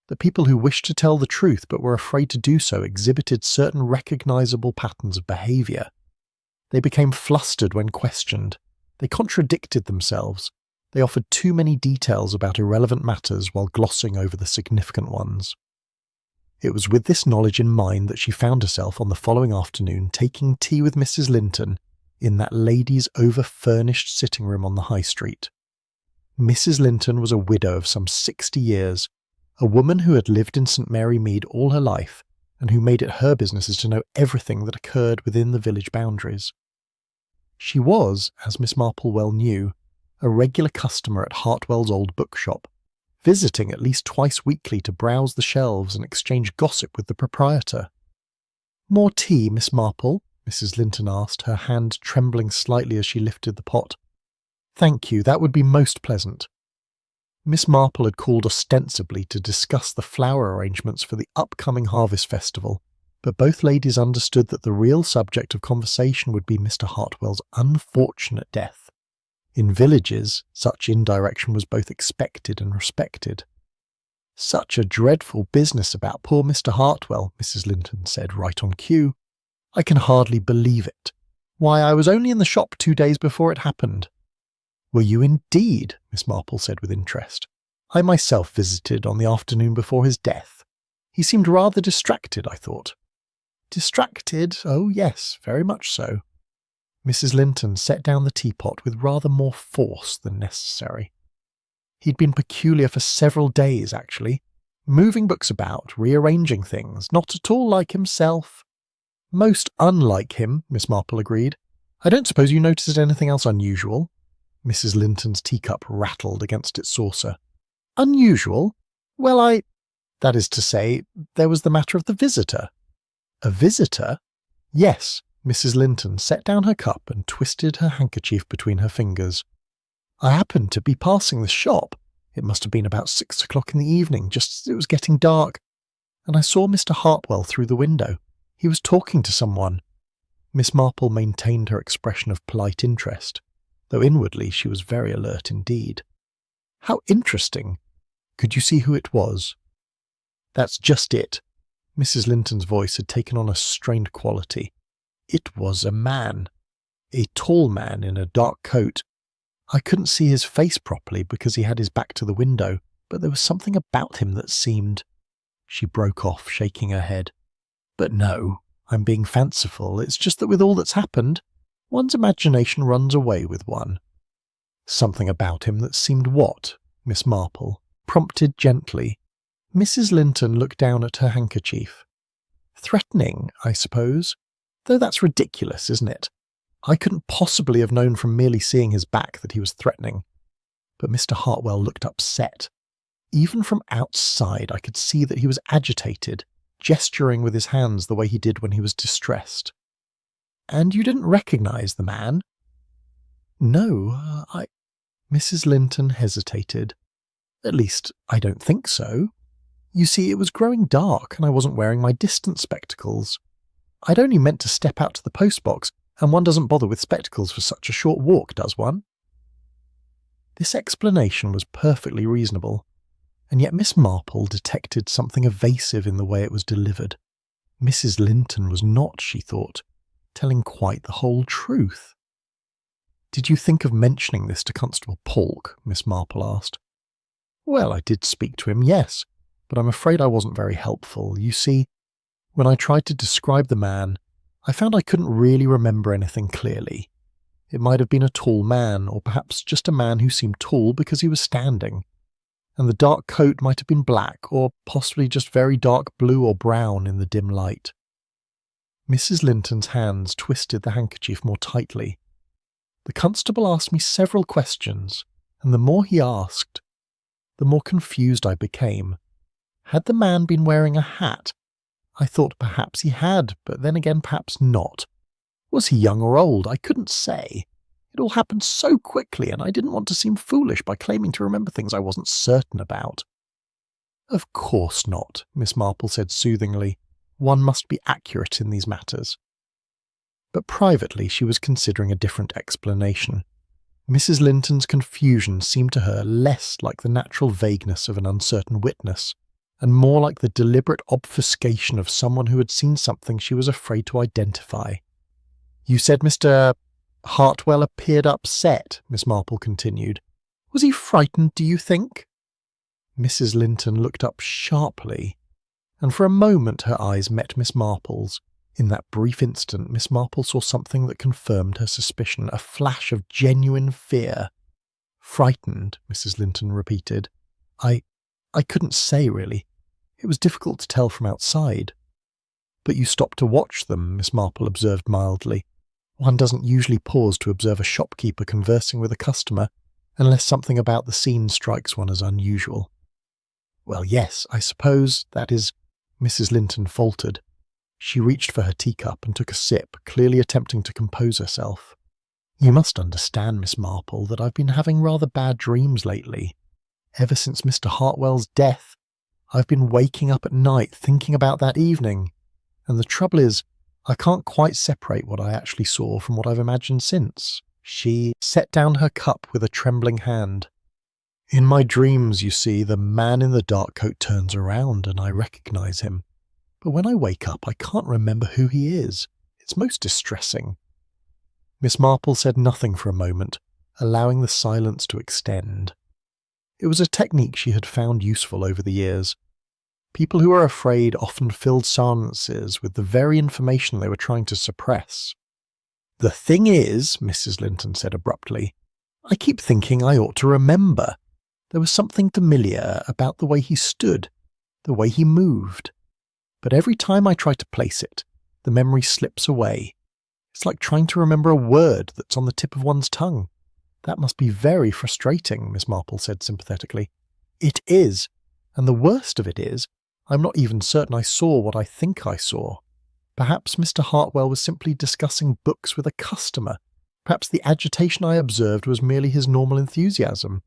A: that people who wished to tell the truth but were afraid to do so exhibited certain recognizable patterns of behavior. They became flustered when questioned. They contradicted themselves. They offered too many details about irrelevant matters while glossing over the significant ones. It was with this knowledge in mind that she found herself on the following afternoon taking tea with Mrs. Linton in that lady's over-furnished sitting room on the High Street. Mrs. Linton was a widow of some 60 years, a woman who had lived in St. Mary Mead all her life, and who made it her business to know everything that occurred within the village boundaries. She was, as Miss Marple well knew, a regular customer at Hartwell's old bookshop, visiting at least twice weekly to browse the shelves and exchange gossip with the proprietor. "More tea, Miss Marple?" Mrs. Linton asked, her hand trembling slightly as she lifted the pot. "Thank you, that would be most pleasant." Miss Marple had called ostensibly to discuss the flower arrangements for the upcoming harvest festival, but both ladies understood that the real subject of conversation would be Mr. Hartwell's unfortunate death. In villages, such indirection was both expected and respected. "Such a dreadful business about poor Mr. Hartwell," Mrs. Linton said right on cue. "I can hardly believe it. Why, I was only in the shop 2 days before it happened." "Were you indeed?" Miss Marple said with interest. "I myself visited on the afternoon before his death. He seemed rather distracted, I thought." "Distracted? Oh yes, very much so." Mrs. Linton set down the teapot with rather more force than necessary. "He'd been peculiar for several days, actually. Moving books about, rearranging things, not at all like himself." "Most unlike him," Miss Marple agreed. "I don't suppose you noticed anything else unusual?" Mrs. Linton's teacup rattled against its saucer. "Unusual? Well, that is to say, there was the matter of the visitor." "A visitor?" "Yes." Mrs. Linton set down her cup and twisted her handkerchief between her fingers. "I happened to be passing the shop. It must have been about 6 o'clock in the evening, just as it was getting dark, and I saw Mr. Hartwell through the window. He was talking to someone." Miss Marple maintained her expression of polite interest, though inwardly she was very alert indeed. "How interesting! Could you see who it was?" "That's just it." Mrs. Linton's voice had taken on a strained quality. "It was a man. A tall man in a dark coat. I couldn't see his face properly because he had his back to the window, but there was something about him that seemed—" She broke off, shaking her head. "But no, I'm being fanciful. It's just that with all that's happened, one's imagination runs away with one." "Something about him that seemed what?" Miss Marple prompted gently. Mrs. Linton looked down at her handkerchief. "Threatening, I suppose. Though that's ridiculous, isn't it? I couldn't possibly have known from merely seeing his back that he was threatening." But Mr. Hartwell looked upset. Even from outside I could see that he was agitated, gesturing with his hands the way he did when he was distressed. "And you didn't recognize the man?" "No, Mrs. Linton hesitated. "At least, I don't think so. You see, it was growing dark and I wasn't wearing my distance spectacles. I'd only meant to step out to the postbox, and one doesn't bother with spectacles for such a short walk, does one?" This explanation was perfectly reasonable, and yet Miss Marple detected something evasive in the way it was delivered. Mrs. Linton was not, she thought, telling quite the whole truth. "Did you think of mentioning this to Constable Polk?" Miss Marple asked. "Well, I did speak to him, yes, but I'm afraid I wasn't very helpful. You see, when I tried to describe the man, I found I couldn't really remember anything clearly. It might have been a tall man, or perhaps just a man who seemed tall because he was standing. And the dark coat might have been black, or possibly just very dark blue or brown in the dim light." Mrs. Linton's hands twisted the handkerchief more tightly. "The constable asked me several questions, and the more he asked, the more confused I became. Had the man been wearing a hat? I thought perhaps he had, but then again perhaps not. Was he young or old? I couldn't say. It all happened so quickly, and I didn't want to seem foolish by claiming to remember things I wasn't certain about." "Of course not," Miss Marple said soothingly. "One must be accurate in these matters." But privately she was considering a different explanation. Mrs. Linton's confusion seemed to her less like the natural vagueness of an uncertain witness, and more like the deliberate obfuscation of someone who had seen something she was afraid to identify. "You said Mr. Hartwell appeared upset," Miss Marple continued. "Was he frightened, do you think?" Mrs. Linton looked up sharply, and for a moment her eyes met Miss Marple's. In that brief instant, Miss Marple saw something that confirmed her suspicion, a flash of genuine fear. "Frightened," Mrs. Linton repeated. I couldn't say, really. It was difficult to tell from outside." "But you stopped to watch them," Miss Marple observed mildly. "One doesn't usually pause to observe a shopkeeper conversing with a customer, unless something about the scene strikes one as unusual." "Well, yes, I suppose that is—" Mrs. Linton faltered. She reached for her teacup and took a sip, clearly attempting to compose herself. "You must understand, Miss Marple, that I've been having rather bad dreams lately. Ever since Mr. Hartwell's death, I've been waking up at night thinking about that evening. And the trouble is, I can't quite separate what I actually saw from what I've imagined since." She set down her cup with a trembling hand. "In my dreams, you see, the man in the dark coat turns around and I recognize him. But when I wake up, I can't remember who he is. It's most distressing." Miss Marple said nothing for a moment, allowing the silence to extend. It was a technique she had found useful over the years. People who were afraid often filled silences with the very information they were trying to suppress. "The thing is," Mrs. Linton said abruptly, "I keep thinking I ought to remember. There was something familiar about the way he stood, the way he moved. But every time I try to place it, the memory slips away. It's like trying to remember a word that's on the tip of one's tongue." "That must be very frustrating," Miss Marple said sympathetically. "It is. And the worst of it is, I'm not even certain I saw what I think I saw. Perhaps Mr. Hartwell was simply discussing books with a customer. Perhaps the agitation I observed was merely his normal enthusiasm.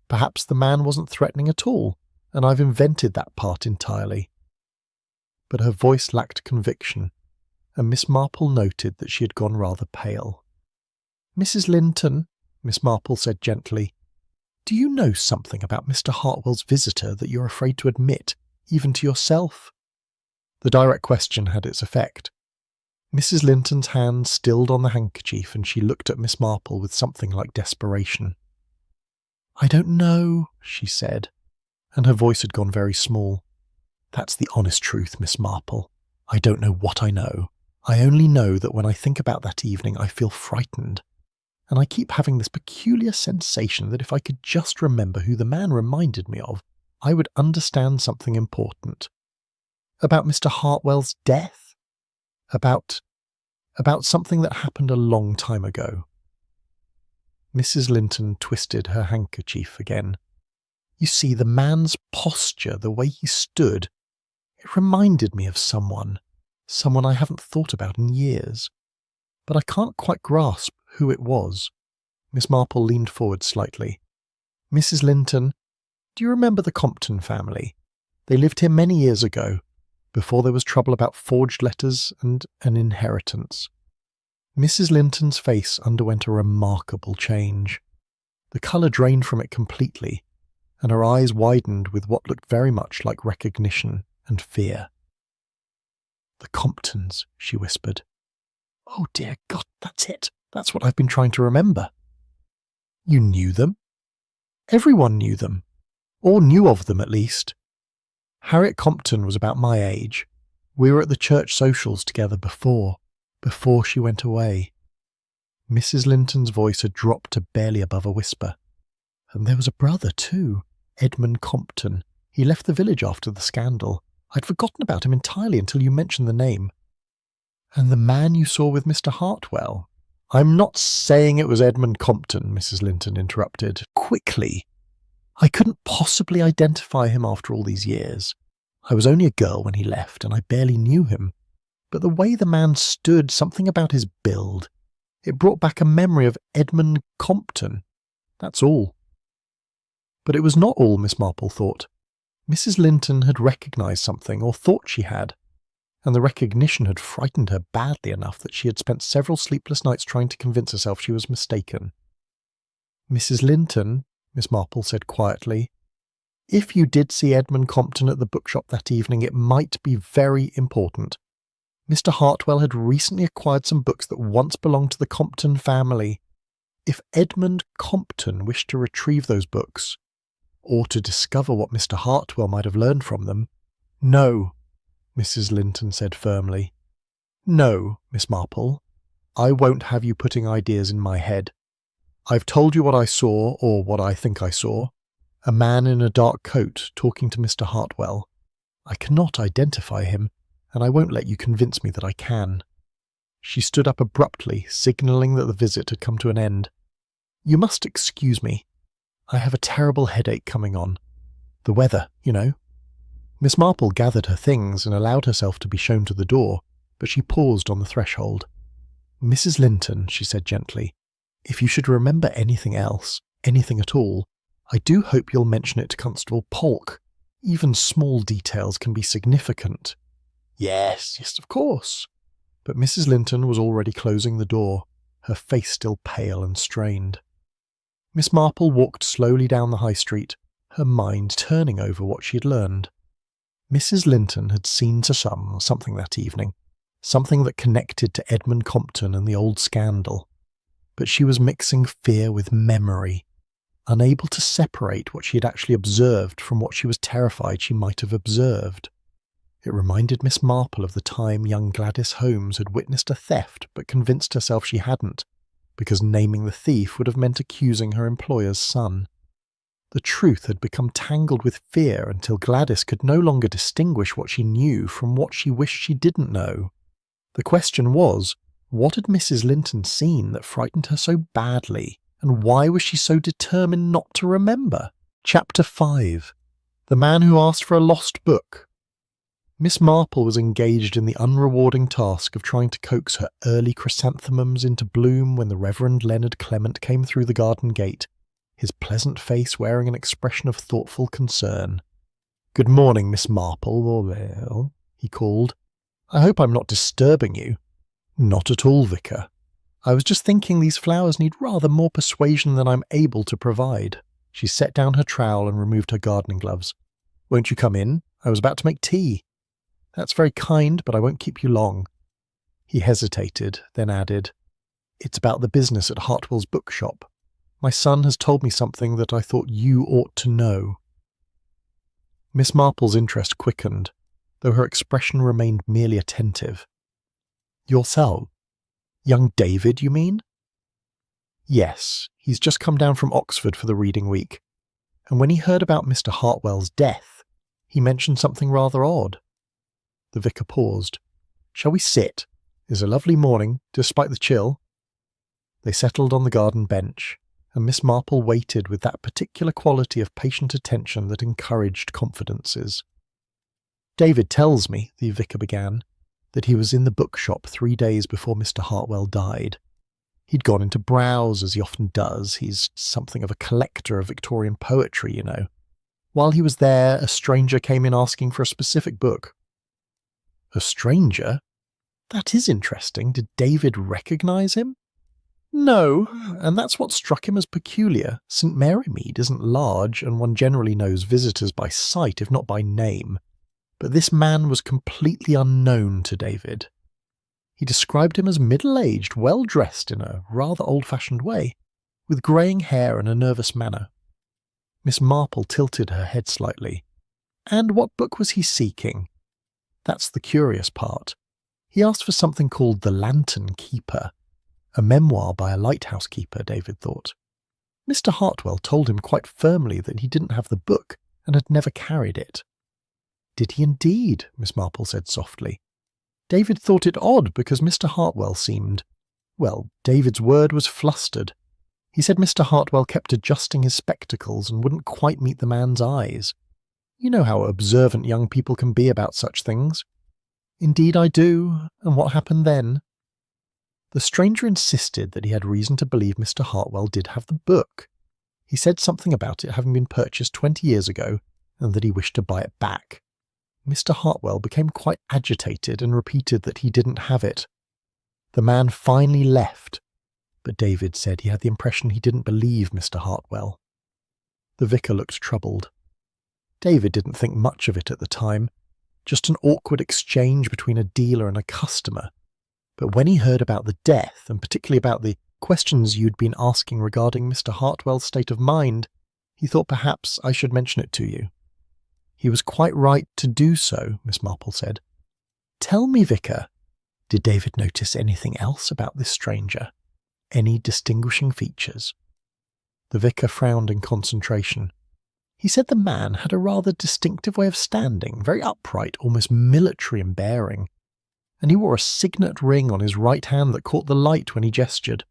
A: Perhaps the man wasn't threatening at all, and I've invented that part entirely." But her voice lacked conviction, and Miss Marple noted that she had gone rather pale. "Mrs. Linton," Miss Marple said gently, "do you know something about Mr. Hartwell's visitor that you're afraid to admit, even to yourself?" The direct question had its effect. Mrs. Linton's hand stilled on the handkerchief and she looked at Miss Marple with something like desperation. "I don't know," she said, and her voice had gone very small. "That's the honest truth, Miss Marple. I don't know what I know. I only know that when I think about that evening I feel frightened. And I keep having this peculiar sensation that if I could just remember who the man reminded me of, I would understand something important. About Mr. Hartwell's death? About something that happened a long time ago." Mrs. Linton twisted her handkerchief again. "You see, the man's posture, the way he stood, it reminded me of someone I haven't thought about in years. But I can't quite grasp who it was." Miss Marple leaned forward slightly. "Mrs. Linton, do you remember the Compton family? They lived here many years ago, before there was trouble about forged letters and an inheritance." Mrs. Linton's face underwent a remarkable change. The colour drained from it completely, and her eyes widened with what looked very much like recognition and fear. "The Comptons," she whispered. "Oh dear God, that's it. That's what I've been trying to remember." "You knew them?" "Everyone knew them, or knew of them at least. Harriet Compton was about my age. We were at the church socials together before she went away." Mrs. Linton's voice had dropped to barely above a whisper. "And there was a brother too, Edmund Compton. He left the village after the scandal. I'd forgotten about him entirely until you mentioned the name." "And the man you saw with Mr. Hartwell?" "I'm not saying it was Edmund Compton," Mrs. Linton interrupted quickly. "I couldn't possibly identify him after all these years. I was only a girl when he left, and I barely knew him. But the way the man stood, something about his build, it brought back a memory of Edmund Compton. That's all." But it was not all, Miss Marple thought. Mrs. Linton had recognised something, or thought she had. and the recognition had frightened her badly enough that she had spent several sleepless nights trying to convince herself she was mistaken. "Mrs. Linton," Miss Marple said quietly, "if you did see Edmund Compton at the bookshop that evening, it might be very important. Mr. Hartwell had recently acquired some books that once belonged to the Compton family. If Edmund Compton wished to retrieve those books, or to discover what Mr. Hartwell might have learned from them—" "No," Mrs. Linton said firmly. "No, Miss Marple, I won't have you putting ideas in my head. I've told you what I saw, or what I think I saw. A man in a dark coat talking to Mr. Hartwell. I cannot identify him, and I won't let you convince me that I can." She stood up abruptly, signalling that the visit had come to an end. "You must excuse me. I have a terrible headache coming on. The weather, you know." Miss Marple gathered her things and allowed herself to be shown to the door, but she paused on the threshold. "Mrs. Linton," she said gently, "if you should remember anything else, anything at all, I do hope you'll mention it to Constable Polk. Even small details can be significant." Yes, of course." But Mrs. Linton was already closing the door, her face still pale and strained. Miss Marple walked slowly down the high street, her mind turning over what she had learned. Mrs. Linton had seen to something that evening, something that connected to Edmund Compton and the old scandal. But she was mixing fear with memory, unable to separate what she had actually observed from what she was terrified she might have observed. It reminded Miss Marple of the time young Gladys Holmes had witnessed a theft but convinced herself she hadn't, because naming the thief would have meant accusing her employer's son. The truth had become tangled with fear until Gladys could no longer distinguish what she knew from what she wished she didn't know. The question was, what had Mrs. Linton seen that frightened her so badly, and why was she so determined not to remember? Chapter 5. The Man Who Asked for a Lost Book. Miss Marple was engaged in the unrewarding task of trying to coax her early chrysanthemums into bloom when the Reverend Leonard Clement came through the garden gate, his pleasant face wearing an expression of thoughtful concern. "Good morning, Miss Marple, he called. "I hope I'm not disturbing you." "Not at all, Vicar. I was just thinking these flowers need rather more persuasion than I'm able to provide." She set down her trowel and removed her gardening gloves. "Won't you come in? I was about to make tea." "That's very kind, but I won't keep you long." He hesitated, then added, "It's about the business at Hartwell's bookshop. My son has told me something that I thought you ought to know." Miss Marple's interest quickened, though her expression remained merely attentive. "Yourself? Young David, you mean?" "Yes, he's just come down from Oxford for the reading week, and when he heard about Mr. Hartwell's death, he mentioned something rather odd." The vicar paused. "Shall we sit? It's a lovely morning, despite the chill." They settled on the garden bench, and Miss Marple waited with that particular quality of patient attention that encouraged confidences. "David tells me," the vicar began, "that he was in the bookshop 3 days before Mr. Hartwell died. He'd gone in to browse, as he often does. He's something of a collector of Victorian poetry, you know. While he was there, a stranger came in asking for a specific book." "A stranger? That is interesting. Did David recognise him?" "No, and that's what struck him as peculiar. St. Marymead isn't large, and one generally knows visitors by sight, if not by name. But this man was completely unknown to David. He described him as middle-aged, well-dressed in a rather old-fashioned way, with greying hair and a nervous manner." Miss Marple tilted her head slightly. "And what book was he seeking?" "That's the curious part. He asked for something called The Lantern Keeper. A memoir by a lighthouse keeper, David thought. Mr. Hartwell told him quite firmly that he didn't have the book and had never carried it." "Did he indeed?" Miss Marple said softly. David thought it odd because Mr. Hartwell seemed— well, David's word was flustered. He said Mr. Hartwell kept adjusting his spectacles and wouldn't quite meet the man's eyes. You know how observant young people can be about such things. "Indeed I do. And what happened then?" The stranger insisted that he had reason to believe Mr. Hartwell did have the book. He said something about it having been purchased 20 years ago, and that he wished to buy it back. Mr. Hartwell became quite agitated and repeated that he didn't have it. The man finally left, but David said he had the impression he didn't believe Mr. Hartwell. The vicar looked troubled. David didn't think much of it at the time, just an awkward exchange between a dealer and a customer. But when he heard about the death, and particularly about the questions you'd been asking regarding Mr. Hartwell's state of mind, he thought perhaps I should mention it to you. He was quite right to do so, Miss Marple said. Tell me, Vicar, did David notice anything else about this stranger? Any distinguishing features? The vicar frowned in concentration. He said the man had a rather distinctive way of standing, very upright, almost military in bearing, and he wore a signet ring on his right hand that caught the light when he gestured.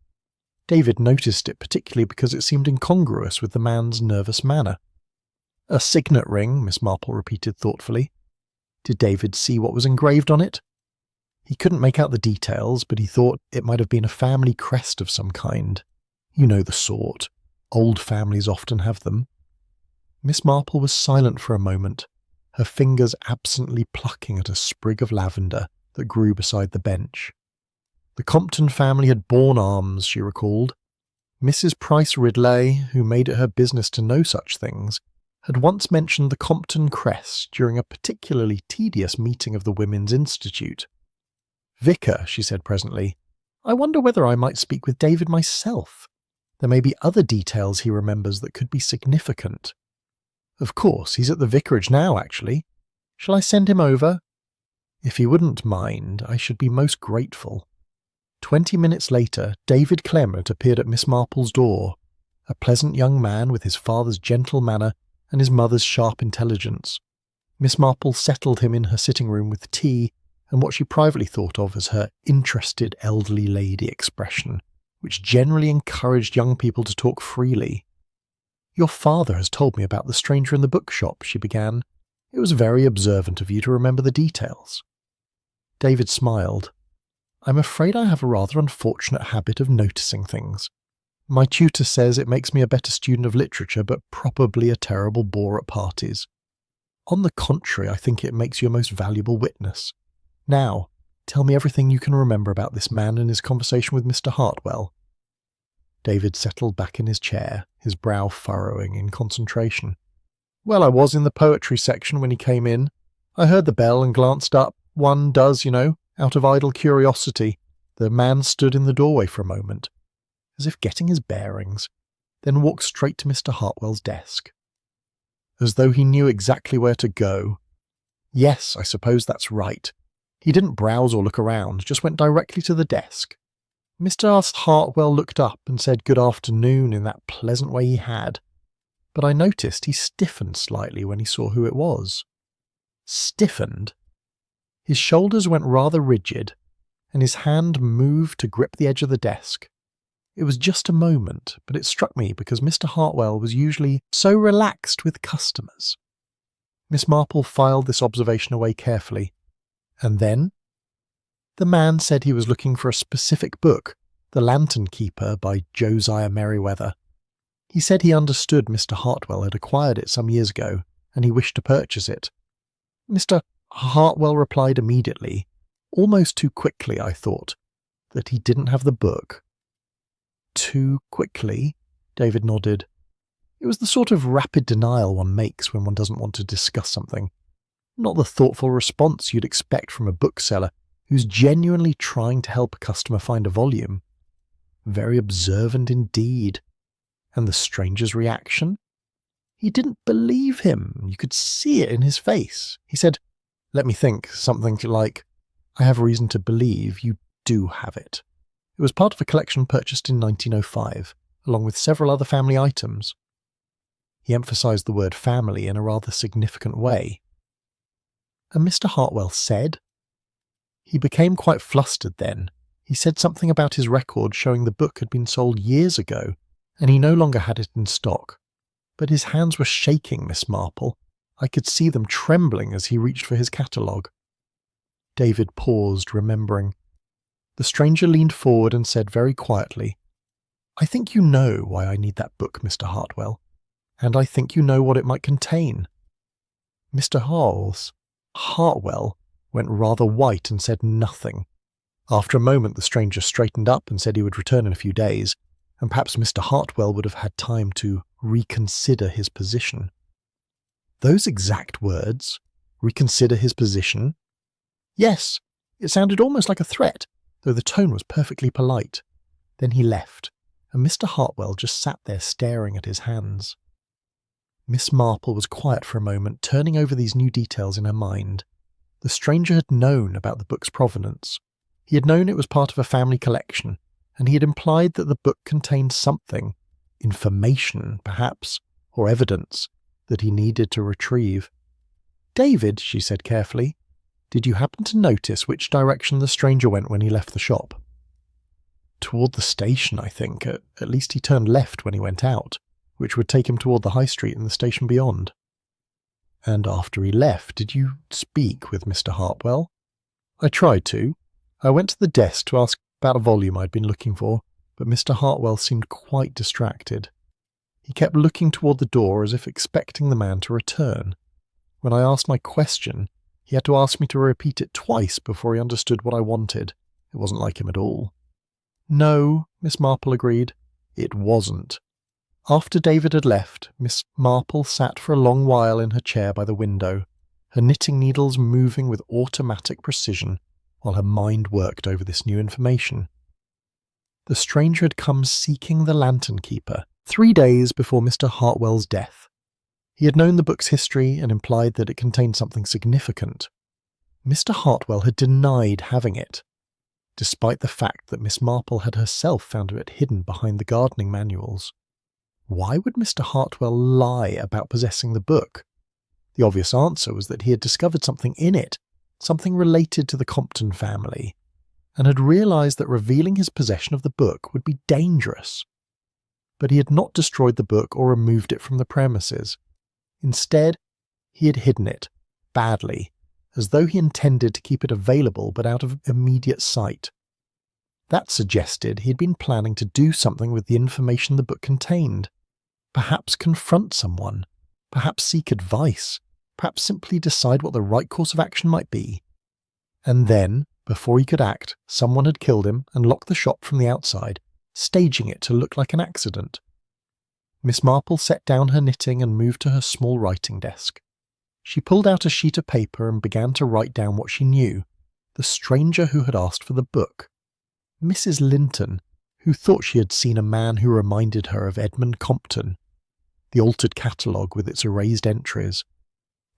A: David noticed it particularly because it seemed incongruous with the man's nervous manner. A signet ring, Miss Marple repeated thoughtfully. Did David see what was engraved on it? He couldn't make out the details, but he thought it might have been a family crest of some kind. You know the sort. Old families often have them. Miss Marple was silent for a moment, her fingers absently plucking at a sprig of lavender that grew beside the bench. The Compton family had borne arms, she recalled. Mrs. Price Ridley, who made it her business to know such things, had once mentioned the Compton crest during a particularly tedious meeting of the Women's Institute. Vicar, she said presently, I wonder whether I might speak with David myself. There may be other details he remembers that could be significant. Of course, he's at the vicarage now, actually. Shall I send him over? If he wouldn't mind, I should be most grateful. 20 minutes later, David Clement appeared at Miss Marple's door, a pleasant young man with his father's gentle manner and his mother's sharp intelligence. Miss Marple settled him in her sitting room with tea and what she privately thought of as her interested elderly lady expression, which generally encouraged young people to talk freely. Your father has told me about the stranger in the bookshop, she began. It was very observant of you to remember the details. David smiled. I'm afraid I have a rather unfortunate habit of noticing things. My tutor says it makes me a better student of literature, but probably a terrible bore at parties. On the contrary, I think it makes you a most valuable witness. Now, tell me everything you can remember about this man and his conversation with Mr. Hartwell. David settled back in his chair, his brow furrowing in concentration. Well, I was in the poetry section when he came in. I heard the bell and glanced up. One does, out of idle curiosity. The man stood in the doorway for a moment, as if getting his bearings, then walked straight to Mr. Hartwell's desk. As though he knew exactly where to go. Yes, I suppose that's right. He didn't browse or look around, just went directly to the desk. Mr. Hartwell looked up and said good afternoon in that pleasant way he had, but I noticed he stiffened slightly when he saw who it was. Stiffened? His shoulders went rather rigid, and his hand moved to grip the edge of the desk. It was just a moment, but it struck me because Mr. Hartwell was usually so relaxed with customers. Miss Marple filed this observation away carefully. And then? The man said he was looking for a specific book, The Lantern Keeper by Josiah Merriweather. He said he understood Mr. Hartwell had acquired it some years ago, and he wished to purchase it. Mr. Hartwell replied immediately, almost too quickly, I thought, that he didn't have the book. Too quickly? David nodded. It was the sort of rapid denial one makes when one doesn't want to discuss something. Not the thoughtful response you'd expect from a bookseller who's genuinely trying to help a customer find a volume. Very observant indeed. And the stranger's reaction? He didn't believe him. You could see it in his face. He said, let me think, something like, I have reason to believe you do have it. It was part of a collection purchased in 1905, along with several other family items. He emphasized the word family in a rather significant way. And Mr. Hartwell said? He became quite flustered then. He said something about his record showing the book had been sold years ago, and he no longer had it in stock. But his hands were shaking, Miss Marple. I could see them trembling as he reached for his catalogue. David paused, remembering. The stranger leaned forward and said very quietly, I think you know why I need that book, Mr. Hartwell, and I think you know what it might contain. Mr. Hawes, Hartwell went rather white and said nothing. After a moment, the stranger straightened up and said he would return in a few days, and perhaps Mr. Hartwell would have had time to reconsider his position. Those exact words, reconsider his position? Yes, it sounded almost like a threat, though the tone was perfectly polite. Then he left, and Mr. Hartwell just sat there staring at his hands. Miss Marple was quiet for a moment, turning over these new details in her mind. The stranger had known about the book's provenance. He had known it was part of a family collection, and he had implied that the book contained something, information perhaps, or evidence, that he needed to retrieve. "David," she said carefully, "did you happen to notice which direction the stranger went when he left the shop?" "Toward the station, I think. At least he turned left when he went out, which would take him toward the high street and the station beyond." "And after he left, did you speak with Mr. Hartwell?" "I tried to. I went to the desk to ask about a volume I'd been looking for, but Mr. Hartwell seemed quite distracted. He kept looking toward the door as if expecting the man to return. When I asked my question, he had to ask me to repeat it twice before he understood what I wanted. It wasn't like him at all." "No," Miss Marple agreed. "It wasn't." After David had left, Miss Marple sat for a long while in her chair by the window, her knitting needles moving with automatic precision while her mind worked over this new information. The stranger had come seeking the lantern keeper 3 days before Mr. Hartwell's death. He had known the book's history and implied that it contained something significant. Mr. Hartwell had denied having it, despite the fact that Miss Marple had herself found it hidden behind the gardening manuals. Why would Mr. Hartwell lie about possessing the book? The obvious answer was that he had discovered something in it, something related to the Compton family, and had realized that revealing his possession of the book would be dangerous. But he had not destroyed the book or removed it from the premises. Instead, he had hidden it, badly, as though he intended to keep it available but out of immediate sight. That suggested he had been planning to do something with the information the book contained. Perhaps confront someone, perhaps seek advice, perhaps simply decide what the right course of action might be. And then, before he could act, someone had killed him and locked the shop from the outside, staging it to look like an accident. Miss Marple set down her knitting and moved to her small writing desk. She pulled out a sheet of paper and began to write down what she knew, the stranger who had asked for the book. Mrs. Linton, who thought she had seen a man who reminded her of Edmund Compton, the altered catalogue with its erased entries,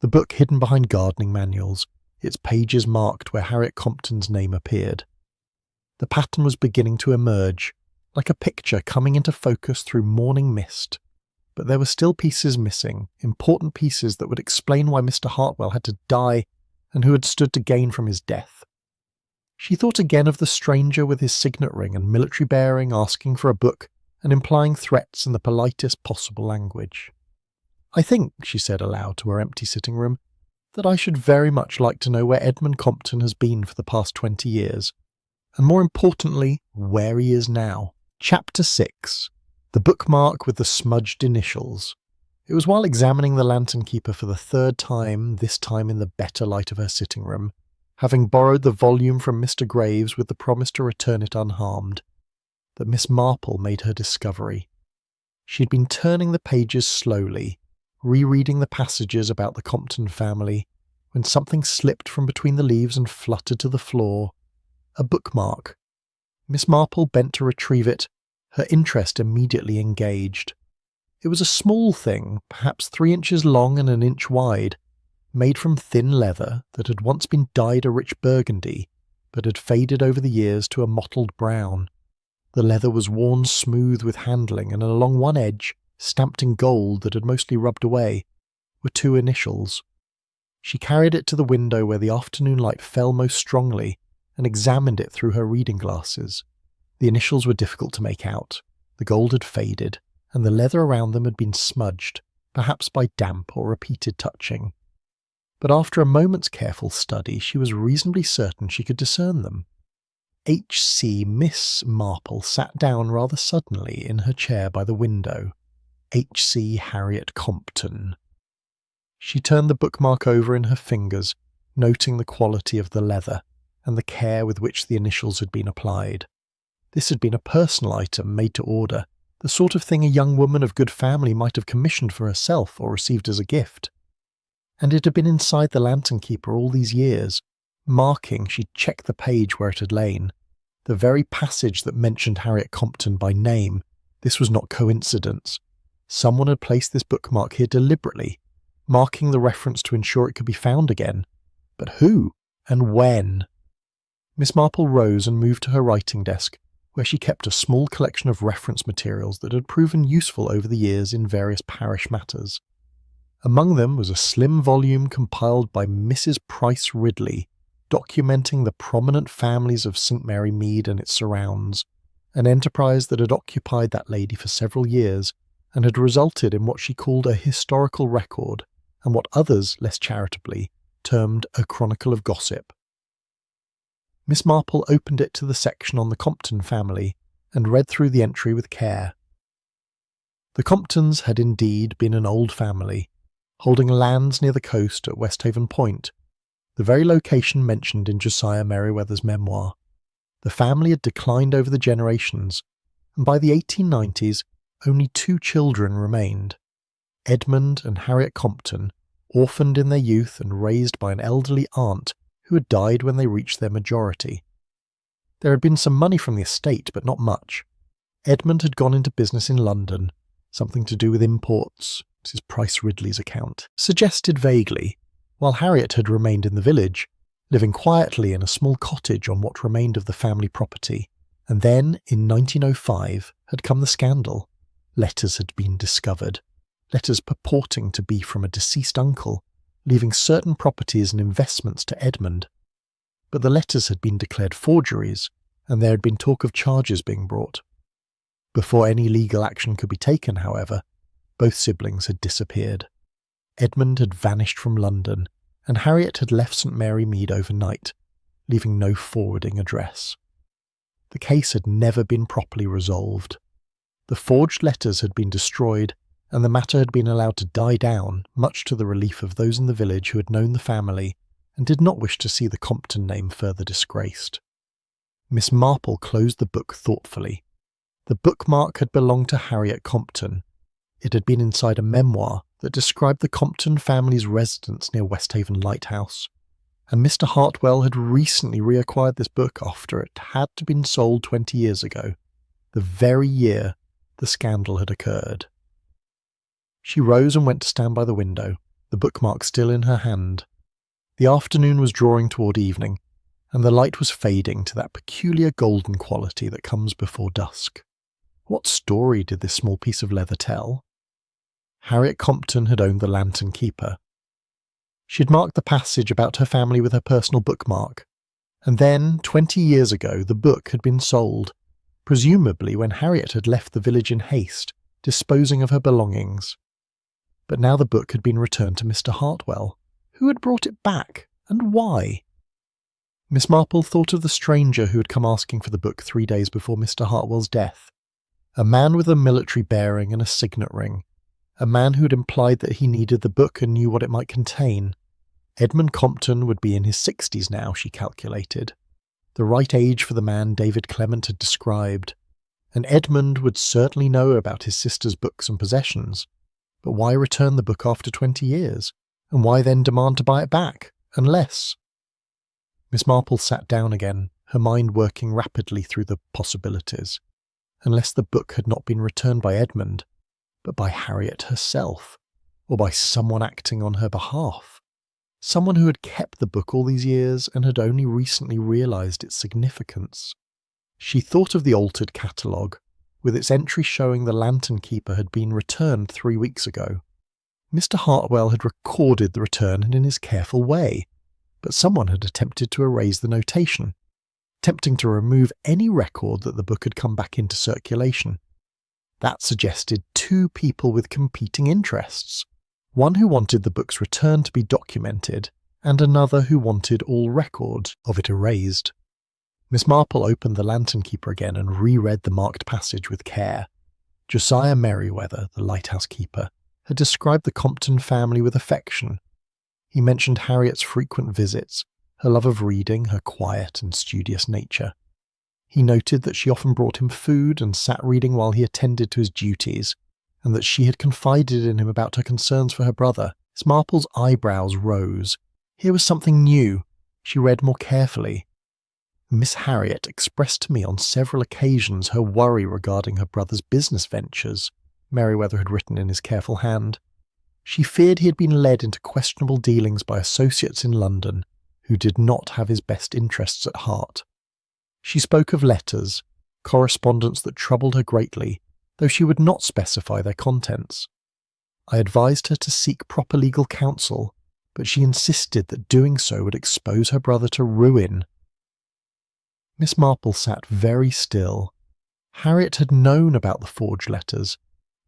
A: the book hidden behind gardening manuals, its pages marked where Harriet Compton's name appeared. The pattern was beginning to emerge, like a picture coming into focus through morning mist, but there were still pieces missing, important pieces that would explain why Mr. Hartwell had to die and who had stood to gain from his death. She thought again of the stranger with his signet ring and military bearing asking for a book and implying threats in the politest possible language. "I think," she said aloud to her empty sitting room, "that I should very much like to know where Edmund Compton has been for the past 20 years, and more importantly, where he is now." Chapter 6. The Bookmark with the Smudged Initials. It was while examining the lantern keeper for the third time, this time in the better light of her sitting room, having borrowed the volume from Mr. Graves with the promise to return it unharmed, that Miss Marple made her discovery. She had been turning the pages slowly, rereading the passages about the Compton family, when something slipped from between the leaves and fluttered to the floor. A bookmark. Miss Marple bent to retrieve it, her interest immediately engaged. It was a small thing, perhaps 3 inches long and 1 inch wide, made from thin leather that had once been dyed a rich burgundy, but had faded over the years to a mottled brown. The leather was worn smooth with handling, and along one edge, stamped in gold that had mostly rubbed away, were 2 initials. She carried it to the window where the afternoon light fell most strongly, and examined it through her reading glasses. The initials were difficult to make out. The gold had faded, and the leather around them had been smudged, perhaps by damp or repeated touching. But after a moment's careful study, she was reasonably certain she could discern them. H.C. Miss Marple sat down rather suddenly in her chair by the window. H.C. Harriet Compton. She turned the bookmark over in her fingers, noting the quality of the leather and the care with which the initials had been applied. This had been a personal item made to order, the sort of thing a young woman of good family might have commissioned for herself or received as a gift. And it had been inside the lantern keeper all these years, marking, she'd checked the page where it had lain, the very passage that mentioned Harriet Compton by name. This was not coincidence. Someone had placed this bookmark here deliberately, marking the reference to ensure it could be found again. But who? And when? Miss Marple rose and moved to her writing desk, where she kept a small collection of reference materials that had proven useful over the years in various parish matters. Among them was a slim volume compiled by Mrs. Price Ridley, documenting the prominent families of St. Mary Mead and its surrounds, an enterprise that had occupied that lady for several years and had resulted in what she called a historical record, and what others, less charitably, termed a chronicle of gossip. Miss Marple opened it to the section on the Compton family and read through the entry with care. The Comptons had indeed been an old family, holding lands near the coast at Westhaven Point, the very location mentioned in Josiah Merriweather's memoir. The family had declined over the generations, and by the 1890s only 2 children remained, Edmund and Harriet Compton, orphaned in their youth and raised by an elderly aunt who had died when they reached their majority. There had been some money from the estate, but not much. Edmund had gone into business in London, something to do with imports, Mrs. Price Ridley's account suggested vaguely, while Harriet had remained in the village, living quietly in a small cottage on what remained of the family property. And then, in 1905, had come the scandal. Letters had been discovered, letters purporting to be from a deceased uncle, leaving certain properties and investments to Edmund. But the letters had been declared forgeries, and there had been talk of charges being brought. Before any legal action could be taken, however, both siblings had disappeared. Edmund had vanished from London, and Harriet had left St. Mary Mead overnight, leaving no forwarding address. The case had never been properly resolved. The forged letters had been destroyed, and the matter had been allowed to die down, much to the relief of those in the village who had known the family and did not wish to see the Compton name further disgraced. Miss Marple closed the book thoughtfully. The bookmark had belonged to Harriet Compton. It had been inside a memoir that described the Compton family's residence near Westhaven Lighthouse, and Mr. Hartwell had recently reacquired this book after it had been sold 20 years ago, the very year the scandal had occurred. She rose and went to stand by the window, the bookmark still in her hand. The afternoon was drawing toward evening, and the light was fading to that peculiar golden quality that comes before dusk. What story did this small piece of leather tell? Harriet Compton had owned the lantern keeper. She had marked the passage about her family with her personal bookmark, and then, 20 years ago, the book had been sold, presumably when Harriet had left the village in haste, disposing of her belongings. But now the book had been returned to Mr. Hartwell. Who had brought it back, and why? Miss Marple thought of the stranger who had come asking for the book 3 days before Mr. Hartwell's death. A man with a military bearing and a signet ring. A man who had implied that he needed the book and knew what it might contain. Edmund Compton would be in his 60s now, she calculated. The right age for the man David Clement had described. And Edmund would certainly know about his sister's books and possessions. But why return the book after 20 years? And why then demand to buy it back? Unless... Miss Marple sat down again, her mind working rapidly through the possibilities. Unless the book had not been returned by Edmund, but by Harriet herself, or by someone acting on her behalf. Someone who had kept the book all these years and had only recently realised its significance. She thought of the altered catalogue, with its entry showing the lantern keeper had been returned 3 weeks ago. Mr. Hartwell had recorded the return in his careful way, but someone had attempted to erase the notation, attempting to remove any record that the book had come back into circulation. That suggested 2 people with competing interests, one who wanted the book's return to be documented, and another who wanted all records of it erased. Miss Marple opened the lantern keeper again and reread the marked passage with care. Josiah Merriweather, the lighthouse keeper, had described the Compton family with affection. He mentioned Harriet's frequent visits, her love of reading, her quiet and studious nature. He noted that she often brought him food and sat reading while he attended to his duties, and that she had confided in him about her concerns for her brother. Miss Marple's eyebrows rose. Here was something new. She read more carefully. Miss Harriet expressed to me on several occasions her worry regarding her brother's business ventures, Merriweather had written in his careful hand. She feared he had been led into questionable dealings by associates in London who did not have his best interests at heart. She spoke of letters, correspondence that troubled her greatly, though she would not specify their contents. I advised her to seek proper legal counsel, but she insisted that doing so would expose her brother to ruin. Miss Marple sat very still. Harriet had known about the forged letters.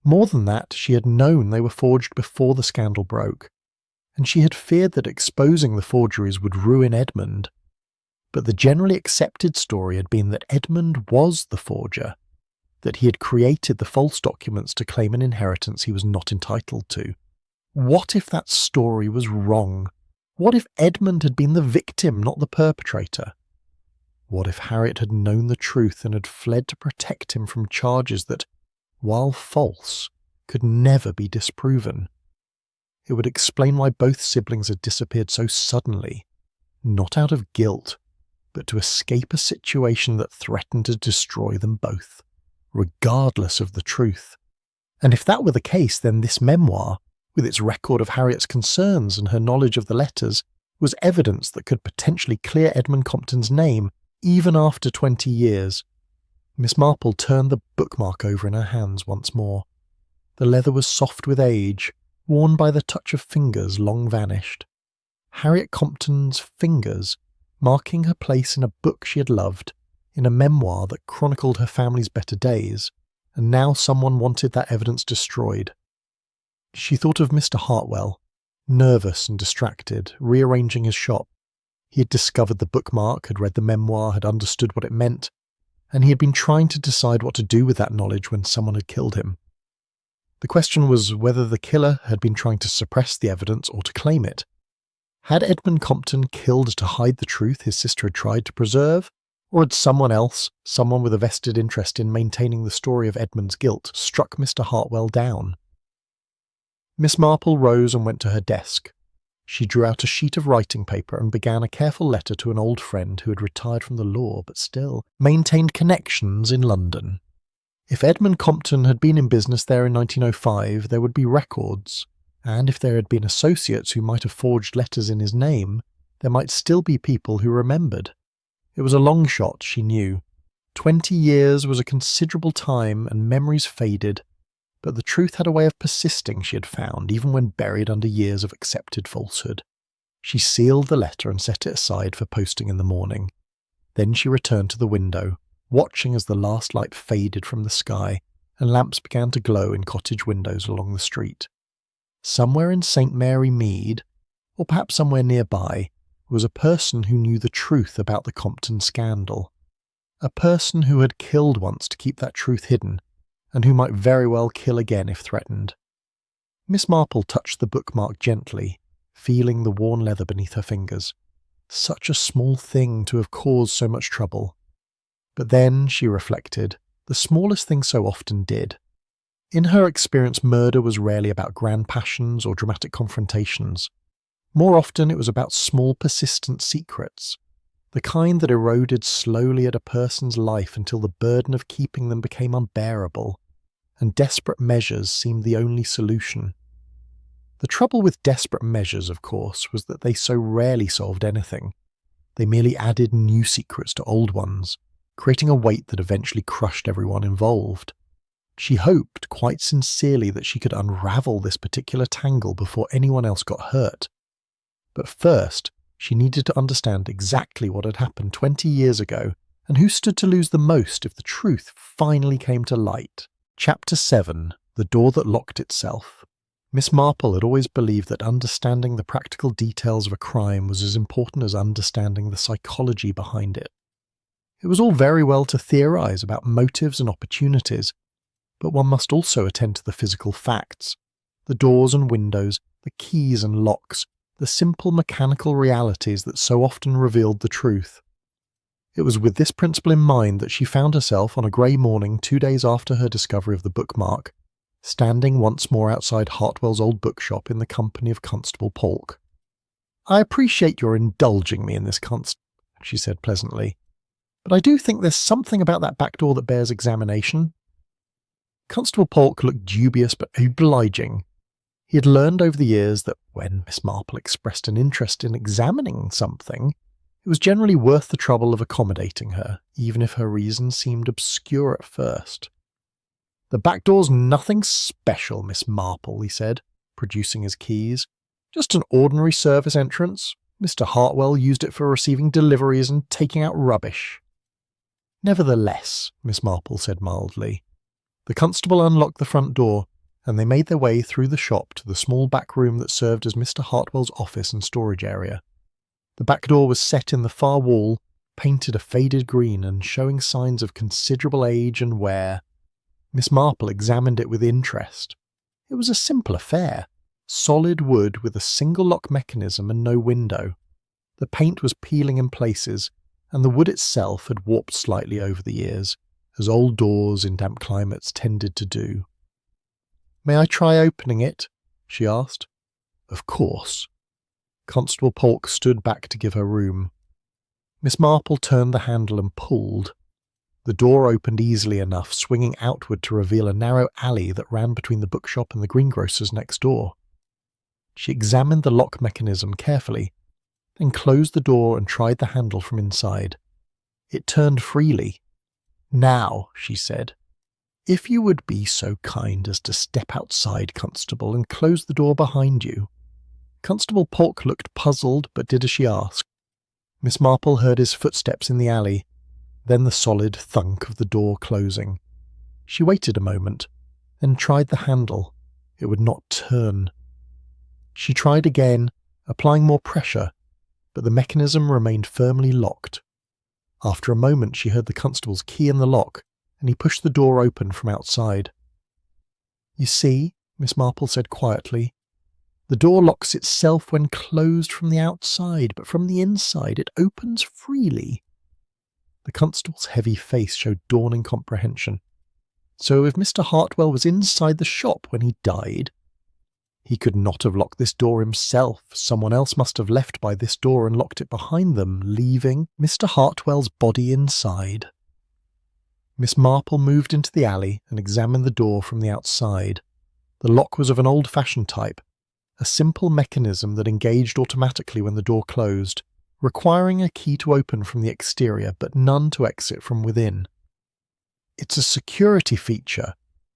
A: More than that, she had known they were forged before the scandal broke, and she had feared that exposing the forgeries would ruin Edmund. But the generally accepted story had been that Edmund was the forger, that he had created the false documents to claim an inheritance he was not entitled to. What if that story was wrong? What if Edmund had been the victim, not the perpetrator? What if Harriet had known the truth and had fled to protect him from charges that, while false, could never be disproven? It would explain why both siblings had disappeared so suddenly, not out of guilt, but to escape a situation that threatened to destroy them both, regardless of the truth. And if that were the case, then this memoir, with its record of Harriet's concerns and her knowledge of the letters, was evidence that could potentially clear Edmund Compton's name, even after 20 years. Miss Marple turned the bookmark over in her hands once more. The leather was soft with age, worn by the touch of fingers long vanished. Harriet Compton's fingers, marking her place in a book she had loved, in a memoir that chronicled her family's better days, and now someone wanted that evidence destroyed. She thought of Mr. Hartwell, nervous and distracted, rearranging his shop. He had discovered the bookmark, had read the memoir, had understood what it meant, and he had been trying to decide what to do with that knowledge when someone had killed him. The question was whether the killer had been trying to suppress the evidence or to claim it. Had Edmund Compton killed to hide the truth his sister had tried to preserve, or had someone else, someone with a vested interest in maintaining the story of Edmund's guilt, struck Mr. Hartwell down? Miss Marple rose and went to her desk. She drew out a sheet of writing paper and began a careful letter to an old friend who had retired from the law but still maintained connections in London. If Edmund Compton had been in business there in 1905, there would be records, and if there had been associates who might have forged letters in his name, there might still be people who remembered. It was a long shot, she knew. 20 years was a considerable time, and memories faded, but the truth had a way of persisting, she had found, even when buried under years of accepted falsehood. She sealed the letter and set it aside for posting in the morning. Then she returned to the window, watching as the last light faded from the sky and lamps began to glow in cottage windows along the street. Somewhere in St. Mary Mead, or perhaps somewhere nearby, was a person who knew the truth about the Compton scandal. A person who had killed once to keep that truth hidden, and who might very well kill again if threatened. Miss Marple touched the bookmark gently, feeling the worn leather beneath her fingers. Such a small thing to have caused so much trouble. But then, she reflected, the smallest thing so often did. In her experience, murder was rarely about grand passions or dramatic confrontations. More often it was about small, persistent secrets, the kind that eroded slowly at a person's life until the burden of keeping them became unbearable, and desperate measures seemed the only solution. The trouble with desperate measures, of course, was that they so rarely solved anything. They merely added new secrets to old ones, creating a weight that eventually crushed everyone involved. She hoped, quite sincerely, that she could unravel this particular tangle before anyone else got hurt. But first, she needed to understand exactly what had happened 20 years ago, and who stood to lose the most if the truth finally came to light. Chapter 7. The Door That Locked Itself. Miss Marple had always believed that understanding the practical details of a crime was as important as understanding the psychology behind it. It was all very well to theorize about motives and opportunities, but one must also attend to the physical facts, the doors and windows, the keys and locks, the simple mechanical realities that so often revealed the truth. It was with this principle in mind that she found herself on a grey morning 2 days after her discovery of the bookmark, standing once more outside Hartwell's old bookshop in the company of Constable Polk. "I appreciate your indulging me in this, she said pleasantly, "but I do think there's something about that back door that bears examination." Constable Polk looked dubious but obliging. He had learned over the years that when Miss Marple expressed an interest in examining something, it was generally worth the trouble of accommodating her, even if her reason seemed obscure at first. "The back door's nothing special, Miss Marple," he said, producing his keys. "Just an ordinary service entrance. Mr. Hartwell used it for receiving deliveries and taking out rubbish." "Nevertheless," Miss Marple said mildly. The constable unlocked the front door, and they made their way through the shop to the small back room that served as Mr. Hartwell's office and storage area. The back door was set in the far wall, painted a faded green and showing signs of considerable age and wear. Miss Marple examined it with interest. It was a simple affair, solid wood with a single lock mechanism and no window. The paint was peeling in places, and the wood itself had warped slightly over the years, as old doors in damp climates tended to do. "May I try opening it?" she asked. "Of course." Constable Polk stood back to give her room. Miss Marple turned the handle and pulled. The door opened easily enough, swinging outward to reveal a narrow alley that ran between the bookshop and the greengrocer's next door. She examined the lock mechanism carefully, then closed the door and tried the handle from inside. It turned freely. "Now," she said, "if you would be so kind as to step outside, Constable, and close the door behind you." Constable Polk looked puzzled, but did as she asked. Miss Marple heard his footsteps in the alley, then the solid thunk of the door closing. She waited a moment, then tried the handle. It would not turn. She tried again, applying more pressure, but the mechanism remained firmly locked. After a moment she heard the constable's key in the lock, and he pushed the door open from outside. "You see," Miss Marple said quietly, "the door locks itself when closed from the outside, but from the inside it opens freely." The constable's heavy face showed dawning comprehension. So if Mr. Hartwell was inside the shop when he died, he could not have locked this door himself. Someone else must have left by this door and locked it behind them, leaving Mr. Hartwell's body inside. Miss Marple moved into the alley and examined the door from the outside. The lock was of an old-fashioned type, a simple mechanism that engaged automatically when the door closed, requiring a key to open from the exterior but none to exit from within. "It's a security feature,"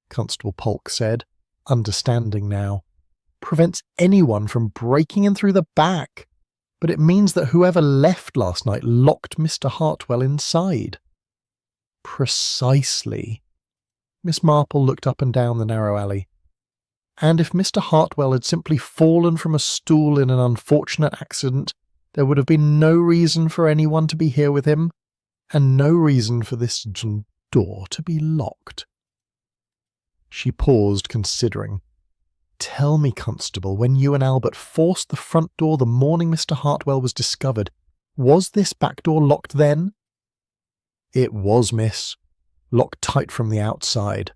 A: Constable Polk said, understanding now. "Prevents anyone from breaking in through the back, but it means that whoever left last night locked Mr. Hartwell inside." "Precisely." Miss Marple looked up and down the narrow alley. "And if Mr. Hartwell had simply fallen from a stool in an unfortunate accident, there would have been no reason for anyone to be here with him, and no reason for this door to be locked." She paused, considering. "Tell me, Constable, when you and Albert forced the front door the morning Mr. Hartwell was discovered, was this back door locked then?" "It was, miss. Locked tight from the outside."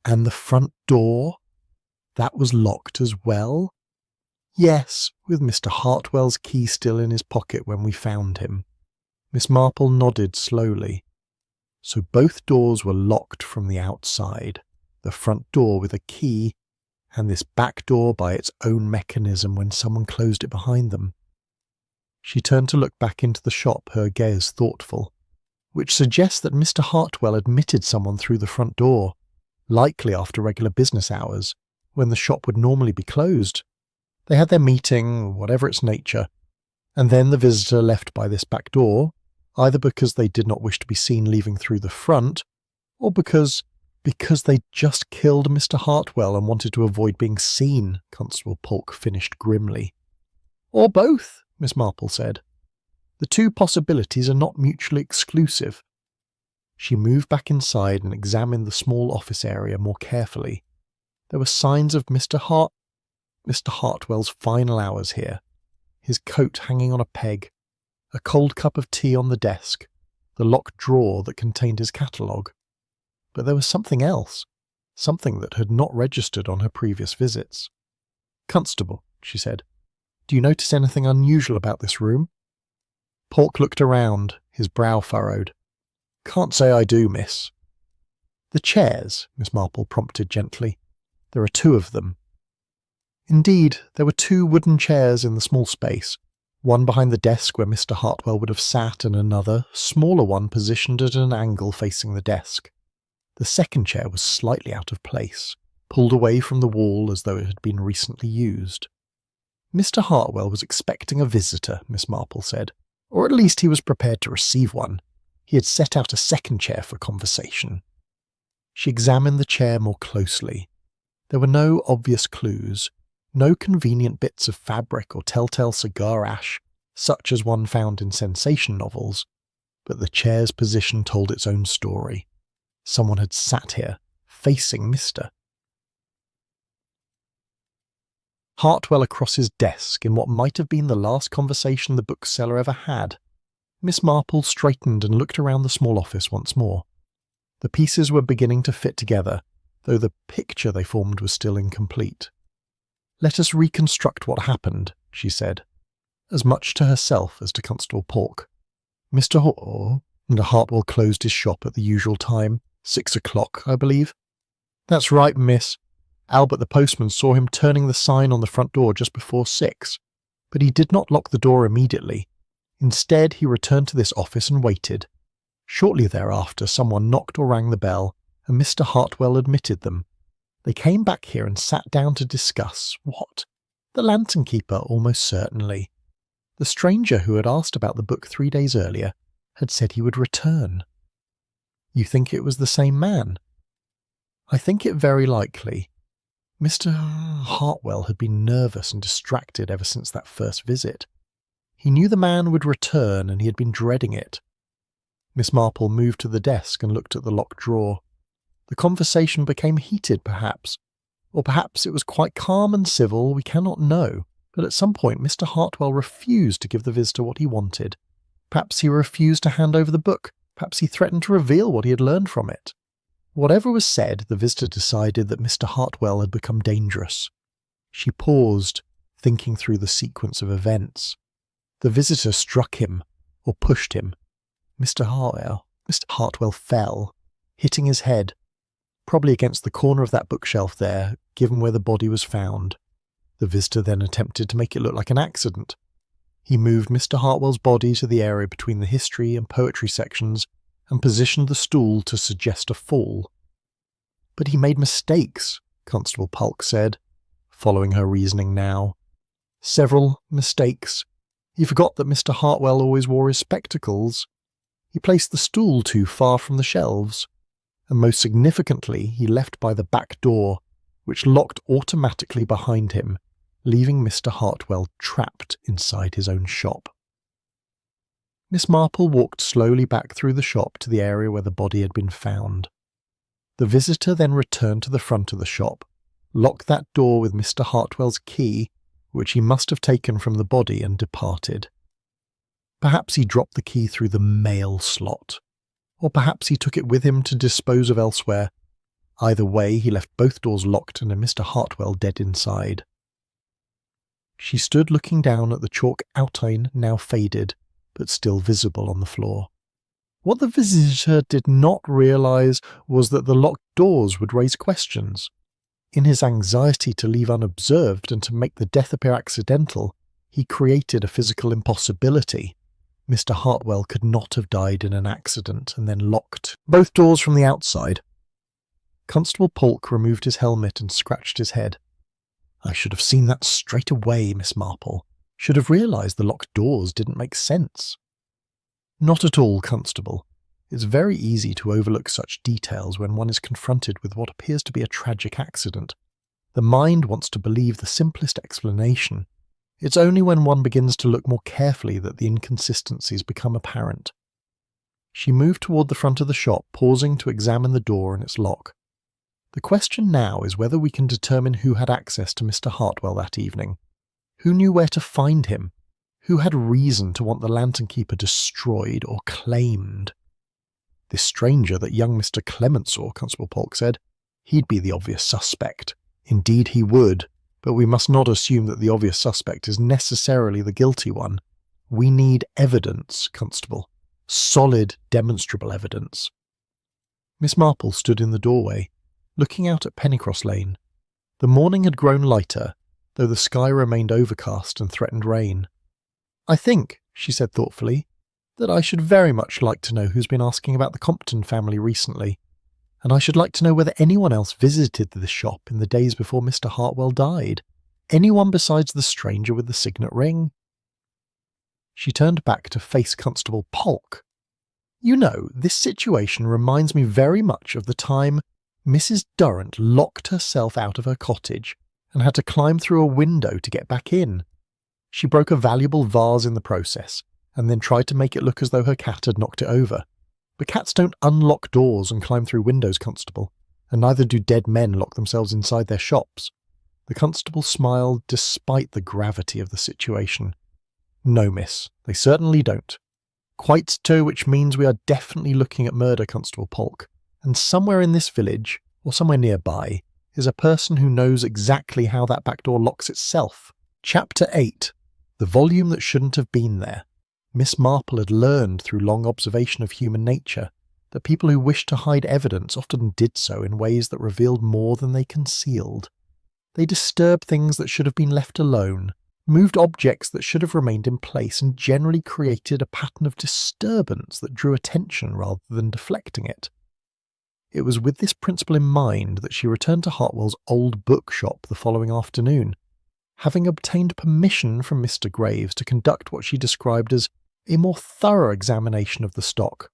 A: "And the front door? That was locked as well?" "Yes, with Mr. Hartwell's key still in his pocket when we found him." Miss Marple nodded slowly. So both doors were locked from the outside, the front door with a key, and this back door by its own mechanism when someone closed it behind them. She turned to look back into the shop, her gaze thoughtful, which suggests that Mr. Hartwell admitted someone through the front door, likely after regular business hours, when the shop would normally be closed. They had their meeting, whatever its nature, and then the visitor left by this back door, either because they did not wish to be seen leaving through the front, or because they'd just killed Mr. Hartwell and wanted to avoid being seen, Constable Polk finished grimly. "Or both," Miss Marple said. "The two possibilities are not mutually exclusive." She moved back inside and examined the small office area more carefully. There were signs of Mr. Hartwell's final hours here, his coat hanging on a peg, a cold cup of tea on the desk, the locked drawer that contained his catalogue. But there was something else, something that had not registered on her previous visits. "Constable," she said, "do you notice anything unusual about this room?" Polk looked around, his brow furrowed. "Can't say I do, miss." "The chairs," Miss Marple prompted gently. "There are 2 of them." Indeed, there were 2 wooden chairs in the small space, one behind the desk where Mr. Hartwell would have sat and another, smaller one positioned at an angle facing the desk. The second chair was slightly out of place, pulled away from the wall as though it had been recently used. "Mr. Hartwell was expecting a visitor," Miss Marple said, "or at least he was prepared to receive one. He had set out a second chair for conversation." She examined the chair more closely. There were no obvious clues, no convenient bits of fabric or telltale cigar ash, such as one found in sensation novels, but the chair's position told its own story. Someone had sat here, facing Mr. Hartwell across his desk in what might have been the last conversation the bookseller ever had. Miss Marple straightened and looked around the small office once more. The pieces were beginning to fit together, though the picture they formed was still incomplete. "Let us reconstruct what happened," she said, as much to herself as to Constable Polk. "Mr. Hartwell closed his shop at the usual time, 6 o'clock, I believe." "That's right, miss. Albert the postman saw him turning the sign on the front door just before 6, but he did not lock the door immediately. Instead, he returned to this office and waited. Shortly thereafter, someone knocked or rang the bell, and Mr. Hartwell admitted them. They came back here and sat down to discuss what? The lantern keeper, almost certainly. The stranger who had asked about the book 3 days earlier had said he would return." "You think it was the same man?" "I think it very likely. Mr. Hartwell had been nervous and distracted ever since that first visit. He knew the man would return and he had been dreading it." Miss Marple moved to the desk and looked at the locked drawer. The conversation became heated, perhaps. Or perhaps it was quite calm and civil, we cannot know. But at some point Mr. Hartwell refused to give the visitor what he wanted. Perhaps he refused to hand over the book. Perhaps he threatened to reveal what he had learned from it. Whatever was said, the visitor decided that Mr. Hartwell had become dangerous. She paused, thinking through the sequence of events. The visitor struck him, or pushed him. Mr. Hartwell fell, hitting his head, probably against the corner of that bookshelf there, given where the body was found. The visitor then attempted to make it look like an accident. He moved Mr. Hartwell's body to the area between the history and poetry sections and positioned the stool to suggest a fall. "But he made mistakes," Constable Polk said, following her reasoning now. "Several mistakes. He forgot that Mr. Hartwell always wore his spectacles. He placed the stool too far from the shelves. And most significantly, he left by the back door, which locked automatically behind him, leaving Mr. Hartwell trapped inside his own shop." Miss Marple walked slowly back through the shop to the area where the body had been found. The visitor then returned to the front of the shop, locked that door with Mr. Hartwell's key, which he must have taken from the body, and departed. Perhaps he dropped the key through the mail slot, or perhaps he took it with him to dispose of elsewhere. Either way, he left both doors locked and Mr. Hartwell dead inside. She stood looking down at the chalk outline, now faded, but still visible on the floor. What the visitor did not realize was that the locked doors would raise questions. In his anxiety to leave unobserved and to make the death appear accidental, he created a physical impossibility. Mr. Hartwell could not have died in an accident and then locked both doors from the outside. Constable Polk removed his helmet and scratched his head. "I should have seen that straight away, Miss Marple. Should have realised the locked doors didn't make sense." "Not at all, Constable. It's very easy to overlook such details when one is confronted with what appears to be a tragic accident. The mind wants to believe the simplest explanation. It's only when one begins to look more carefully that the inconsistencies become apparent." She moved toward the front of the shop, pausing to examine the door and its lock. "The question now is whether we can determine who had access to Mr. Hartwell that evening. Who knew where to find him? Who had reason to want the lantern keeper destroyed or claimed? This stranger that young Mr. Clement saw, Constable Polk said. He'd be the obvious suspect. Indeed he would, but we must not assume that the obvious suspect is necessarily the guilty one. We need evidence, Constable. Solid, demonstrable evidence. Miss Marple stood in the doorway, looking out at Pennycross Lane. The morning had grown lighter, though the sky remained overcast and threatened rain. "I think," she said thoughtfully, "that I should very much like to know who's been asking about the Compton family recently, and I should like to know whether anyone else visited this shop in the days before Mr. Hartwell died. Anyone besides the stranger with the signet ring." She turned back to face Constable Polk. "You know, this situation reminds me very much of the time Mrs. Durrant locked herself out of her cottage and had to climb through a window to get back in. She broke a valuable vase in the process, and then tried to make it look as though her cat had knocked it over. But cats don't unlock doors and climb through windows, Constable, and neither do dead men lock themselves inside their shops." The constable smiled despite the gravity of the situation. "No, miss, they certainly don't. Quite so, which means we are definitely looking at murder, Constable Polk, and somewhere in this village, or somewhere nearby, is a person who knows exactly how that back door locks itself." Chapter 8. The volume that shouldn't have been there. Miss Marple had learned through long observation of human nature that people who wished to hide evidence often did so in ways that revealed more than they concealed. They disturbed things that should have been left alone, moved objects that should have remained in place, and generally created a pattern of disturbance that drew attention rather than deflecting it. It was with this principle in mind that she returned to Hartwell's old bookshop the following afternoon, having obtained permission from Mr. Graves to conduct what she described as a more thorough examination of the stock.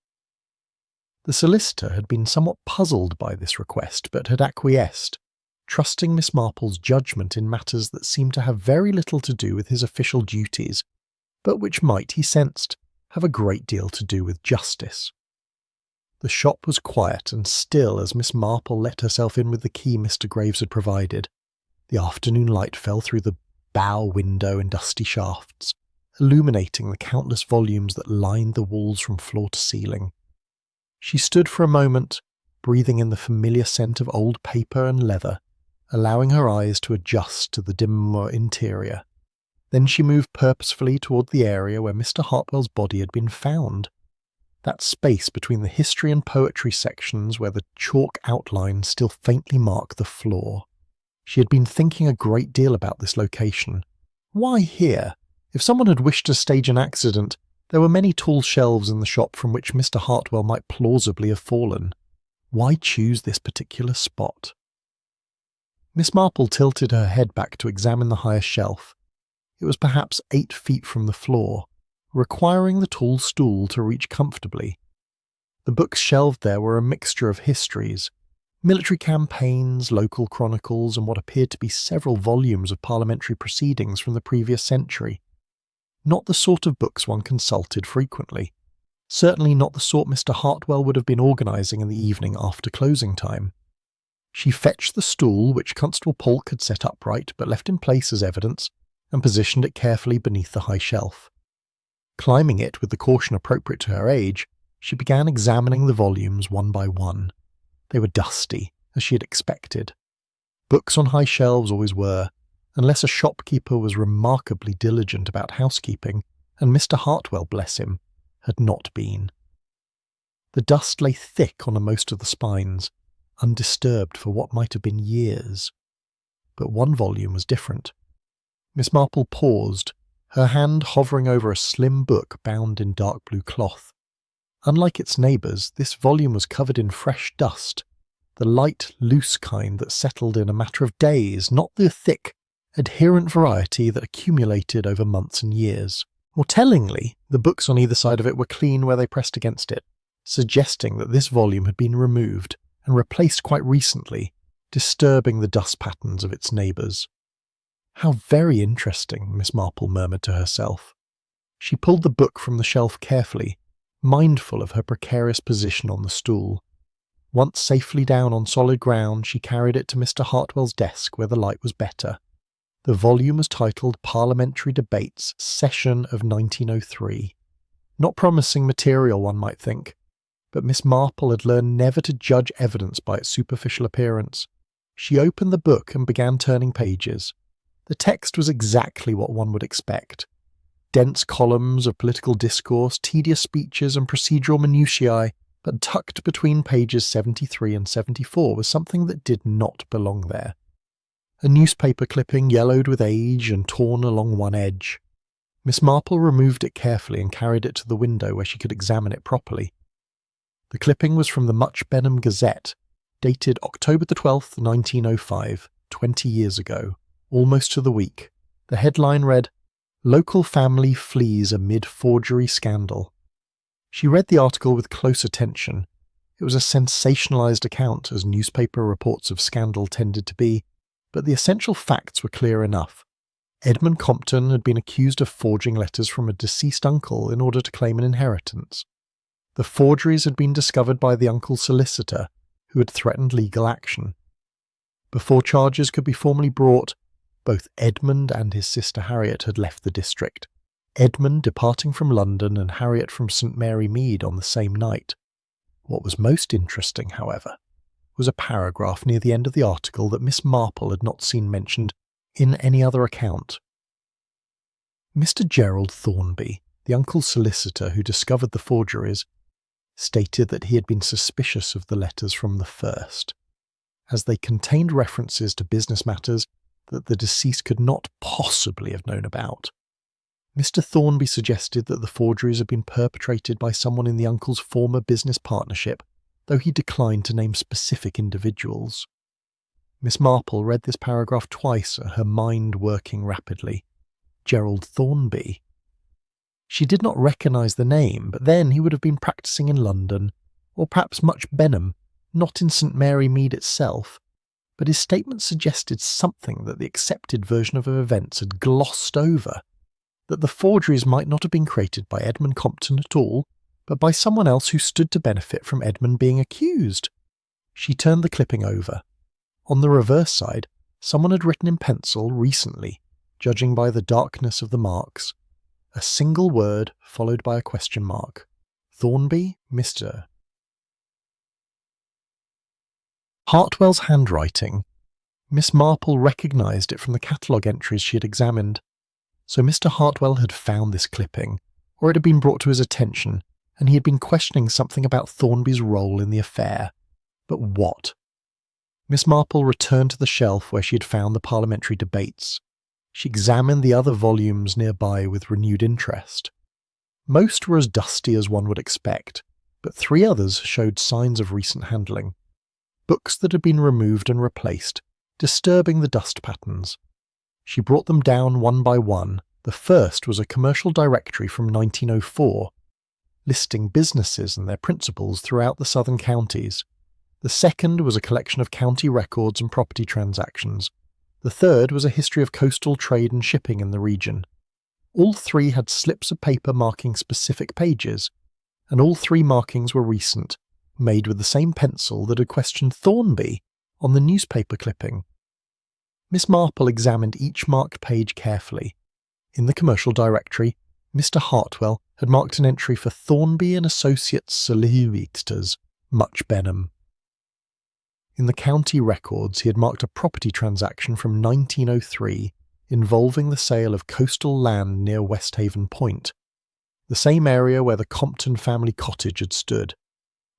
A: The solicitor had been somewhat puzzled by this request, but had acquiesced, trusting Miss Marple's judgment in matters that seemed to have very little to do with his official duties, but which might, he sensed, have a great deal to do with justice. The shop was quiet and still as Miss Marple let herself in with the key Mr. Graves had provided. The afternoon light fell through the bow window in dusty shafts, illuminating the countless volumes that lined the walls from floor to ceiling. She stood for a moment, breathing in the familiar scent of old paper and leather, allowing her eyes to adjust to the dimmer interior. Then she moved purposefully toward the area where Mr. Hartwell's body had been found. That space between the history and poetry sections where the chalk outlines still faintly mark the floor. She had been thinking a great deal about this location. Why here? If someone had wished to stage an accident, there were many tall shelves in the shop from which Mr. Hartwell might plausibly have fallen. Why choose this particular spot? Miss Marple tilted her head back to examine the highest shelf. It was perhaps 8 feet from the floor, requiring the tall stool to reach comfortably. The books shelved there were a mixture of histories, military campaigns, local chronicles, and what appeared to be several volumes of parliamentary proceedings from the previous century. Not the sort of books one consulted frequently. Certainly not the sort Mr. Hartwell would have been organising in the evening after closing time. She fetched the stool which Constable Polk had set upright but left in place as evidence, and positioned it carefully beneath the high shelf. Climbing it with the caution appropriate to her age, she began examining the volumes one by one. They were dusty, as she had expected. Books on high shelves always were, unless a shopkeeper was remarkably diligent about housekeeping, and Mr. Hartwell, bless him, had not been. The dust lay thick on most of the spines, undisturbed for what might have been years. But one volume was different. Miss Marple paused, her hand hovering over a slim book bound in dark blue cloth. Unlike its neighbours, this volume was covered in fresh dust, the light, loose kind that settled in a matter of days, not the thick, adherent variety that accumulated over months and years. More tellingly, the books on either side of it were clean where they pressed against it, suggesting that this volume had been removed and replaced quite recently, disturbing the dust patterns of its neighbours. How very interesting, Miss Marple murmured to herself. She pulled the book from the shelf carefully, mindful of her precarious position on the stool. Once safely down on solid ground, she carried it to Mr. Hartwell's desk where the light was better. The volume was titled Parliamentary Debates, Session of 1903. Not promising material, one might think, but Miss Marple had learned never to judge evidence by its superficial appearance. She opened the book and began turning pages. The text was exactly what one would expect. Dense columns of political discourse, tedious speeches and procedural minutiae, but tucked between pages 73 and 74 was something that did not belong there. A newspaper clipping yellowed with age and torn along one edge. Miss Marple removed it carefully and carried it to the window where she could examine it properly. The clipping was from the Much Benham Gazette, dated October the 12th, 1905, 20 years ago, almost to the week. The headline read, "Local Family Flees Amid Forgery Scandal." She read the article with close attention. It was a sensationalized account, as newspaper reports of scandal tended to be, but the essential facts were clear enough. Edmund Compton had been accused of forging letters from a deceased uncle in order to claim an inheritance. The forgeries had been discovered by the uncle's solicitor, who had threatened legal action. Before charges could be formally brought, both Edmund and his sister Harriet had left the district, Edmund departing from London and Harriet from St Mary Mead on the same night. What was most interesting, however, was a paragraph near the end of the article that Miss Marple had not seen mentioned in any other account. Mr Gerald Thornby, the uncle's solicitor who discovered the forgeries, stated that he had been suspicious of the letters from the first, as they contained references to business matters that the deceased could not possibly have known about. Mr Thornby suggested that the forgeries had been perpetrated by someone in the uncle's former business partnership, though he declined to name specific individuals. Miss Marple read this paragraph twice, her mind working rapidly. Gerald Thornby. She did not recognise the name, but then he would have been practising in London, or perhaps Much Benham, not in St Mary Mead itself, but his statement suggested something that the accepted version of events had glossed over, that the forgeries might not have been created by Edmund Compton at all, but by someone else who stood to benefit from Edmund being accused. She turned the clipping over. On the reverse side, someone had written in pencil recently, judging by the darkness of the marks, a single word followed by a question mark. Thornby, Mr. Hartwell's handwriting. Miss Marple recognised it from the catalogue entries she had examined. So Mr. Hartwell had found this clipping, or it had been brought to his attention, and he had been questioning something about Thornby's role in the affair. But what? Miss Marple returned to the shelf where she had found the parliamentary debates. She examined the other volumes nearby with renewed interest. Most were as dusty as one would expect, but 3 others showed signs of recent handling. Books that had been removed and replaced, disturbing the dust patterns. She brought them down one by one. The first was a commercial directory from 1904, listing businesses and their principals throughout the southern counties. The second was a collection of county records and property transactions. The third was a history of coastal trade and shipping in the region. All 3 had slips of paper marking specific pages, and all 3 markings were recent, made with the same pencil that had questioned Thornby on the newspaper clipping. Miss Marple examined each marked page carefully. In the commercial directory, Mr. Hartwell had marked an entry for Thornby and Associates Solicitors, Much Benham. In the county records, he had marked a property transaction from 1903 involving the sale of coastal land near Westhaven Point, the same area where the Compton family cottage had stood.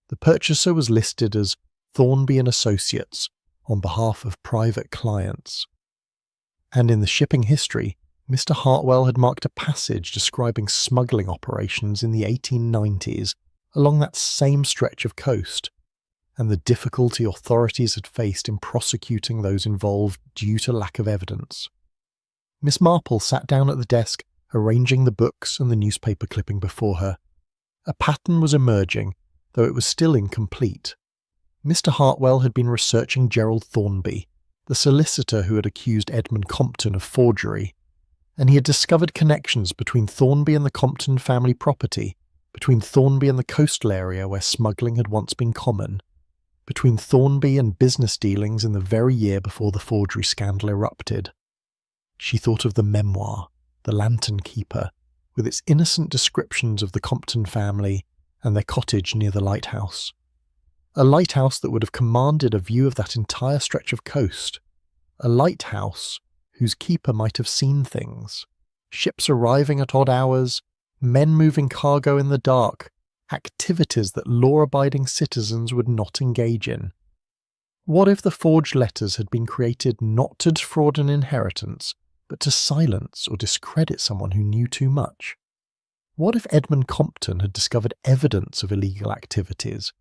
A: The purchaser was listed as Thornby and Associates on behalf of private clients. And in the shipping history, Mr. Hartwell had marked a passage describing smuggling operations in the 1890s along that same stretch of coast, and the difficulty authorities had faced in prosecuting those involved due to lack of evidence. Miss Marple sat down at the desk, arranging the books and the newspaper clipping before her. A pattern was emerging, though it was still incomplete. Mr. Hartwell had been researching Gerald Thornby, the solicitor who had accused Edmund Compton of forgery, and he had discovered connections between Thornby and the Compton family property, between Thornby and the coastal area where smuggling had once been common, between Thornby and business dealings in the very year before the forgery scandal erupted. She thought of the memoir, The Lantern Keeper, with its innocent descriptions of the Compton family and their cottage near the lighthouse. A lighthouse that would have commanded a view of that entire stretch of coast. A lighthouse whose keeper might have seen things. Ships arriving at odd hours, men moving cargo in the dark, activities that law-abiding citizens would not engage in. What if the forged letters had been created not to defraud an inheritance, but to silence or discredit someone who knew too much? What if Edmund Compton had discovered evidence of illegal activities,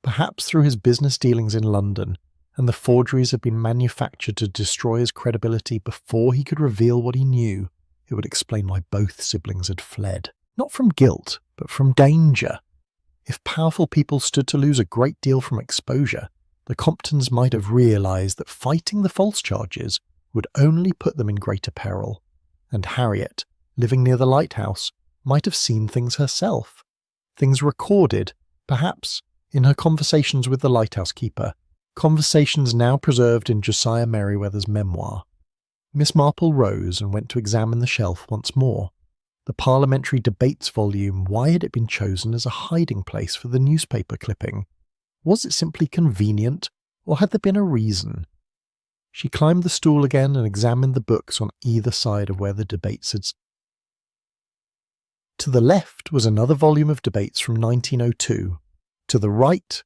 A: perhaps through his business dealings in London, and the forgeries had been manufactured to destroy his credibility before he could reveal what he knew? It would explain why both siblings had fled. Not from guilt, but from danger. If powerful people stood to lose a great deal from exposure, the Comptons might have realised that fighting the false charges would only put them in greater peril. And Harriet, living near the lighthouse, might have seen things herself. Things recorded, perhaps, in her conversations with the lighthouse keeper, conversations now preserved in Josiah Merriweather's memoir. Miss Marple rose and went to examine the shelf once more. The Parliamentary Debates volume, why had it been chosen as a hiding place for the newspaper clipping? Was it simply convenient, or had there been a reason? She climbed the stool again and examined the books on either side of where the debates had. To the left was another volume of debates from 1902. To the right,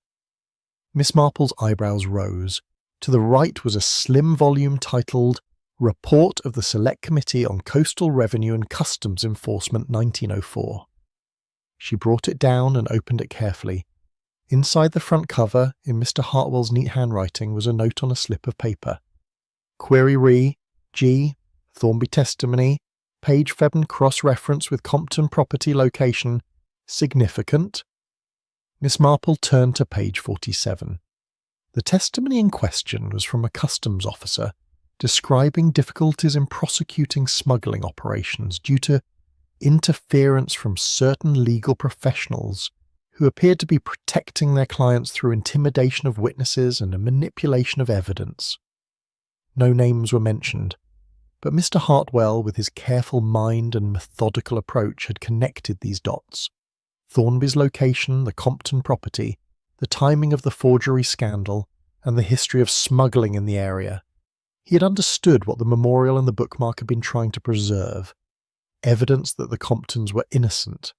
A: Miss Marple's eyebrows rose. To the right was a slim volume titled Report of the Select Committee on Coastal Revenue and Customs Enforcement 1904. She brought it down and opened it carefully. Inside the front cover, in Mr. Hartwell's neat handwriting, was a note on a slip of paper. Query Re, G, Thornby Testimony, page Febden cross-reference with Compton property location, significant. Miss Marple turned to page 47. The testimony in question was from a customs officer, describing difficulties in prosecuting smuggling operations due to interference from certain legal professionals who appeared to be protecting their clients through intimidation of witnesses and a manipulation of evidence. No names were mentioned, but Mr. Hartwell, with his careful mind and methodical approach, had connected these dots. Thornby's location, the Compton property, the timing of the forgery scandal, and the history of smuggling in the area. He had understood what the memorial and the bookmark had been trying to preserve, evidence that the Comptons were innocent,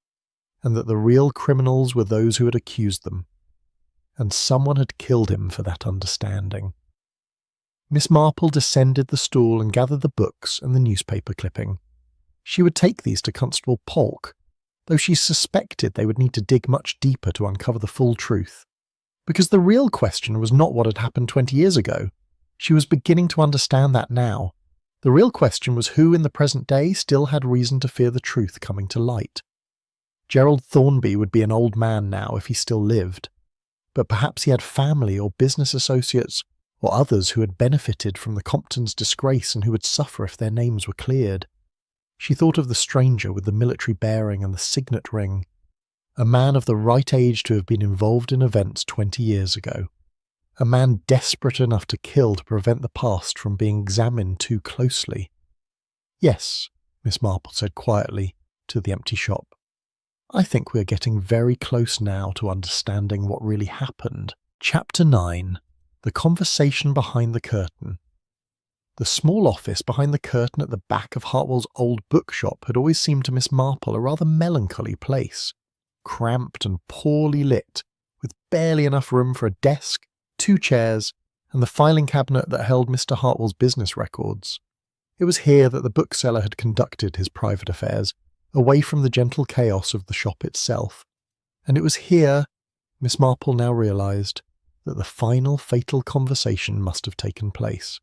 A: and that the real criminals were those who had accused them. And someone had killed him for that understanding. Miss Marple descended the stool and gathered the books and the newspaper clipping. She would take these to Constable Polk, though she suspected they would need to dig much deeper to uncover the full truth. Because the real question was not what had happened 20 years ago. She was beginning to understand that now. The real question was who in the present day still had reason to fear the truth coming to light. Gerald Thornby would be an old man now if he still lived, but perhaps he had family or business associates or others who had benefited from the Comptons' disgrace and who would suffer if their names were cleared. She thought of the stranger with the military bearing and the signet ring, a man of the right age to have been involved in events 20 years ago. A man desperate enough to kill to prevent the past from being examined too closely. Yes, Miss Marple said quietly to the empty shop. I think we are getting very close now to understanding what really happened. Chapter 9. The Conversation Behind the Curtain. The small office behind the curtain at the back of Hartwell's old bookshop had always seemed to Miss Marple a rather melancholy place, cramped and poorly lit, with barely enough room for a desk, 2 chairs, and the filing cabinet that held Mr. Hartwell's business records. It was here that the bookseller had conducted his private affairs, away from the gentle chaos of the shop itself. And it was here, Miss Marple now realised, that the final fatal conversation must have taken place.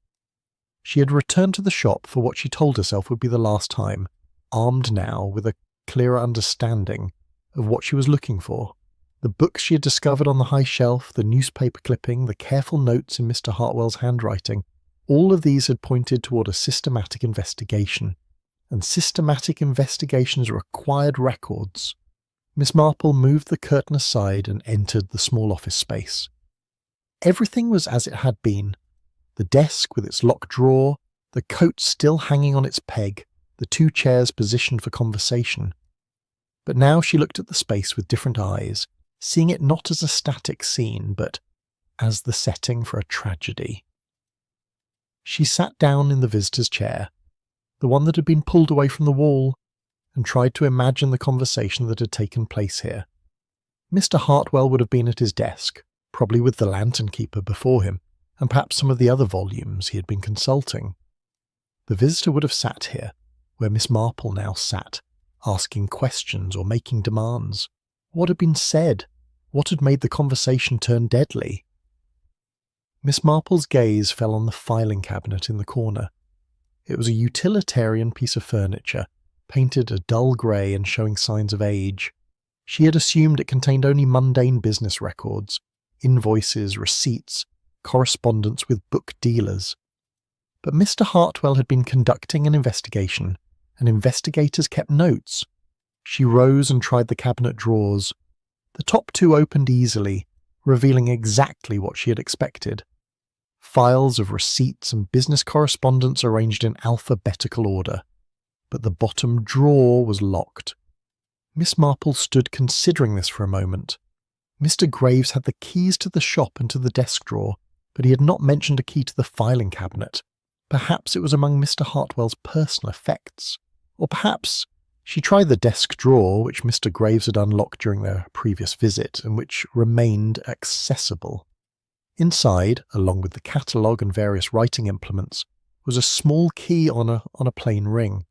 A: She had returned to the shop for what she told herself would be the last time, armed now with a clearer understanding of what she was looking for. The books she had discovered on the high shelf, the newspaper clipping, the careful notes in Mr. Hartwell's handwriting, all of these had pointed toward a systematic investigation. And systematic investigations required records. Miss Marple moved the curtain aside and entered the small office space. Everything was as it had been. The desk with its locked drawer, the coat still hanging on its peg, the two chairs positioned for conversation. But now she looked at the space with different eyes, seeing it not as a static scene, but as the setting for a tragedy. She sat down in the visitor's chair, the one that had been pulled away from the wall, and tried to imagine the conversation that had taken place here. Mr. Hartwell would have been at his desk, probably with the lantern keeper before him, and perhaps some of the other volumes he had been consulting. The visitor would have sat here, where Miss Marple now sat, asking questions or making demands. What had been said? What had made the conversation turn deadly? Miss Marple's gaze fell on the filing cabinet in the corner. It was a utilitarian piece of furniture, painted a dull grey and showing signs of age. She had assumed it contained only mundane business records, invoices, receipts, correspondence with book dealers. But Mr. Hartwell had been conducting an investigation, and investigators kept notes. She rose and tried the cabinet drawers. The top two opened easily, revealing exactly what she had expected. Files of receipts and business correspondence arranged in alphabetical order. But the bottom drawer was locked. Miss Marple stood considering this for a moment. Mr. Graves had the keys to the shop and to the desk drawer, but he had not mentioned a key to the filing cabinet. Perhaps it was among Mr. Hartwell's personal effects. Or perhaps she tried the desk drawer, which Mr. Graves had unlocked during their previous visit, and which remained accessible. Inside, along with the catalogue and various writing implements, was a small key on a plain ring.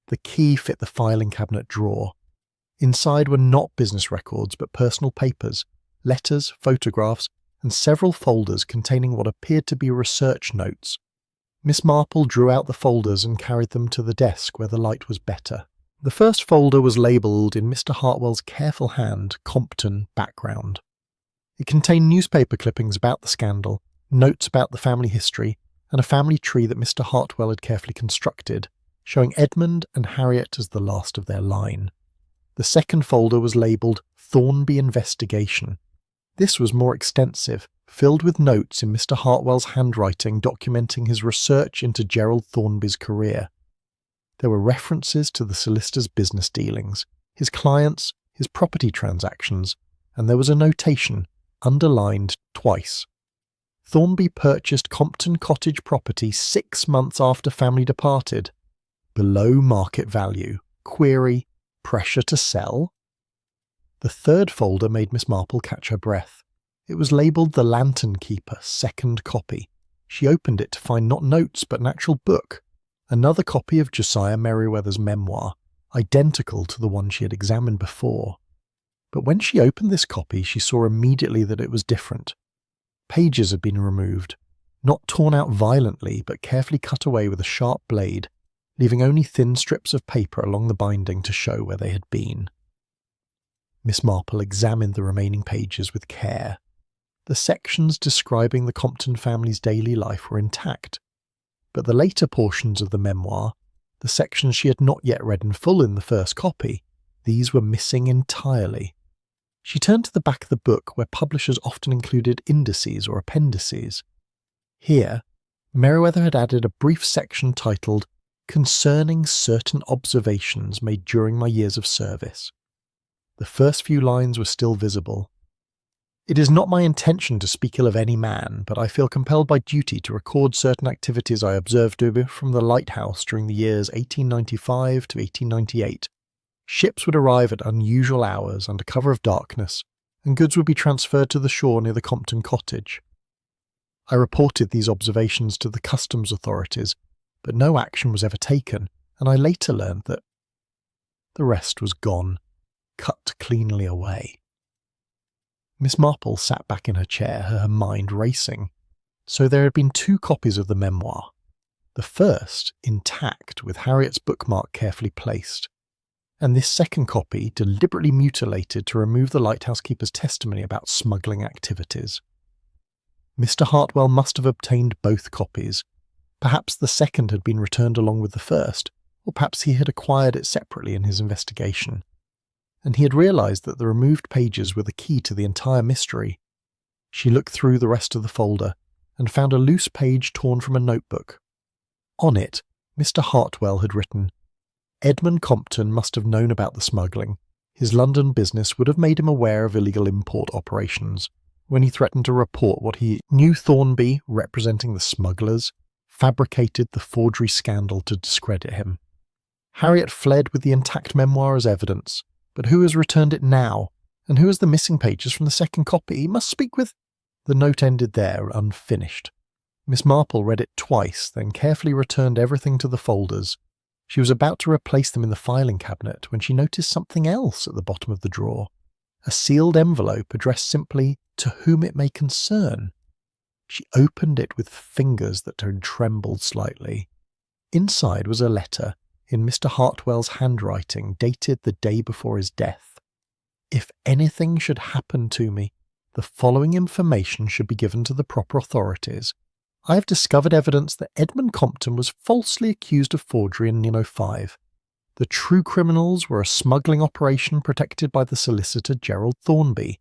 A: The key fit the filing cabinet drawer. Inside were not business records, but personal papers, letters, photographs, and several folders containing what appeared to be research notes. Miss Marple drew out the folders and carried them to the desk where the light was better. The first folder was labelled in Mr. Hartwell's careful hand, Compton Background. It contained newspaper clippings about the scandal, notes about the family history, and a family tree that Mr. Hartwell had carefully constructed, showing Edmund and Harriet as the last of their line. The second folder was labelled Thornby Investigation. This was more extensive, filled with notes in Mr. Hartwell's handwriting documenting his research into Gerald Thornby's career. There were references to the solicitor's business dealings, his clients, his property transactions, and there was a notation, underlined twice. Thornby purchased Compton Cottage property 6 months after family departed. Below market value. Query, pressure to sell? The third folder made Miss Marple catch her breath. It was labelled The Lantern Keeper, second copy. She opened it to find not notes but an actual book, another copy of Josiah Merriweather's memoir, identical to the one she had examined before. But when she opened this copy, she saw immediately that it was different. Pages had been removed, not torn out violently, but carefully cut away with a sharp blade, leaving only thin strips of paper along the binding to show where they had been. Miss Marple examined the remaining pages with care. The sections describing the Compton family's daily life were intact, but the later portions of the memoir, the sections she had not yet read in full in the first copy, these were missing entirely. She turned to the back of the book where publishers often included indices or appendices. Here, Merriweather had added a brief section titled Concerning Certain Observations Made During My Years of Service. The first few lines were still visible. It is not my intention to speak ill of any man, but I feel compelled by duty to record certain activities I observed from the lighthouse during the years 1895 to 1898. Ships would arrive at unusual hours under cover of darkness, and goods would be transferred to the shore near the Compton cottage. I reported these observations to the customs authorities, but no action was ever taken, and I later learned that the rest was gone, cut cleanly away. Miss Marple sat back in her chair, her mind racing. So there had been 2 copies of the memoir. The first, intact, with Harriet's bookmark carefully placed, and this second copy deliberately mutilated to remove the lighthouse keeper's testimony about smuggling activities. Mr. Hartwell must have obtained both copies. Perhaps the second had been returned along with the first, or perhaps he had acquired it separately in his investigation. And he had realised that the removed pages were the key to the entire mystery. She looked through the rest of the folder and found a loose page torn from a notebook. On it, Mr. Hartwell had written, "Edmund Compton must have known about the smuggling. His London business would have made him aware of illegal import operations. When he threatened to report what he knew, Thornby, representing the smugglers, fabricated the forgery scandal to discredit him. Harriet fled with the intact memoir as evidence, but who has returned it now? And who has the missing pages from the second copy? He must speak with—" The note ended there, unfinished. Miss Marple read it twice, then carefully returned everything to the folders. She was about to replace them in the filing cabinet when she noticed something else at the bottom of the drawer. A sealed envelope addressed simply, "To whom it may concern." She opened it with fingers that had trembled slightly. Inside was a letter, in Mr. Hartwell's handwriting, dated the day before his death. "If anything should happen to me, the following information should be given to the proper authorities. I have discovered evidence that Edmund Compton was falsely accused of forgery in 1905. The true criminals were a smuggling operation protected by the solicitor Gerald Thornby.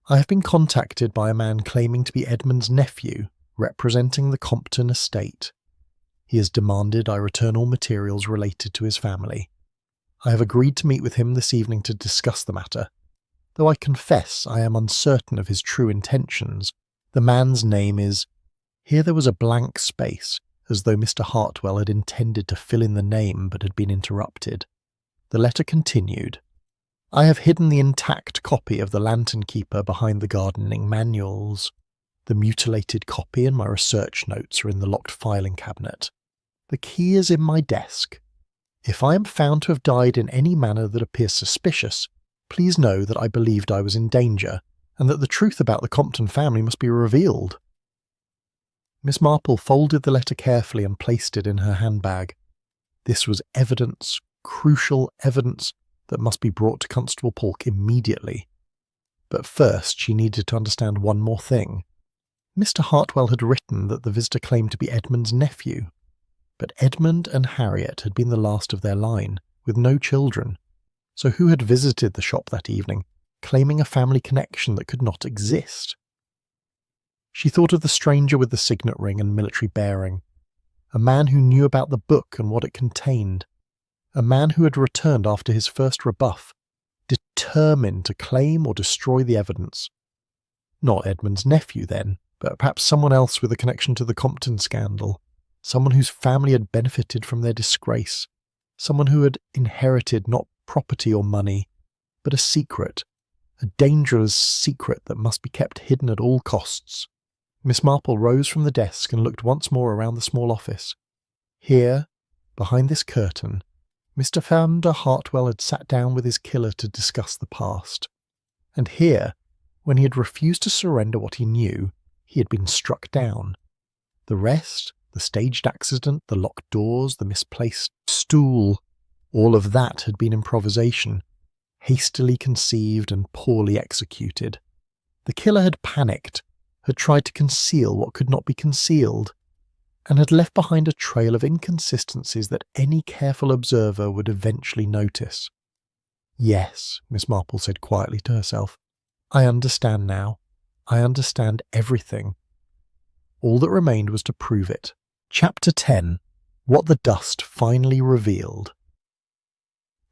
A: I have been contacted by a man claiming to be Edmund's nephew, representing the Compton estate. He has demanded I return all materials related to his family. I have agreed to meet with him this evening to discuss the matter. Though I confess I am uncertain of his true intentions, the man's name is—" Here there was a blank space, as though Mr. Hartwell had intended to fill in the name but had been interrupted. The letter continued, "I have hidden the intact copy of The Lantern Keeper behind the gardening manuals. The mutilated copy and my research notes are in the locked filing cabinet. The key is in my desk. If I am found to have died in any manner that appears suspicious, please know that I believed I was in danger, and that the truth about the Compton family must be revealed." Miss Marple folded the letter carefully and placed it in her handbag. This was evidence, crucial evidence, that must be brought to Constable Polk immediately. But first she needed to understand one more thing. Mr. Hartwell had written that the visitor claimed to be Edmund's nephew, but Edmund and Harriet had been the last of their line, with no children. So who had visited the shop that evening, claiming a family connection that could not exist? She thought of the stranger with the signet ring and military bearing, a man who knew about the book and what it contained, a man who had returned after his first rebuff, determined to claim or destroy the evidence. Not Edmund's nephew, then, but perhaps someone else with a connection to the Compton scandal, someone whose family had benefited from their disgrace, someone who had inherited not property or money, but a secret, a dangerous secret that must be kept hidden at all costs. Miss Marple rose from the desk and looked once more around the small office. Here, behind this curtain, Mr. Founder Hartwell had sat down with his killer to discuss the past. And here, when he had refused to surrender what he knew, he had been struck down. The rest, the staged accident, the locked doors, the misplaced stool, all of that had been improvisation, hastily conceived and poorly executed. The killer had panicked, had tried to conceal what could not be concealed, and had left behind a trail of inconsistencies that any careful observer would eventually notice. "Yes," Miss Marple said quietly to herself, "I understand now. I understand everything." All that remained was to prove it. Chapter 10. What the Dust Finally Revealed.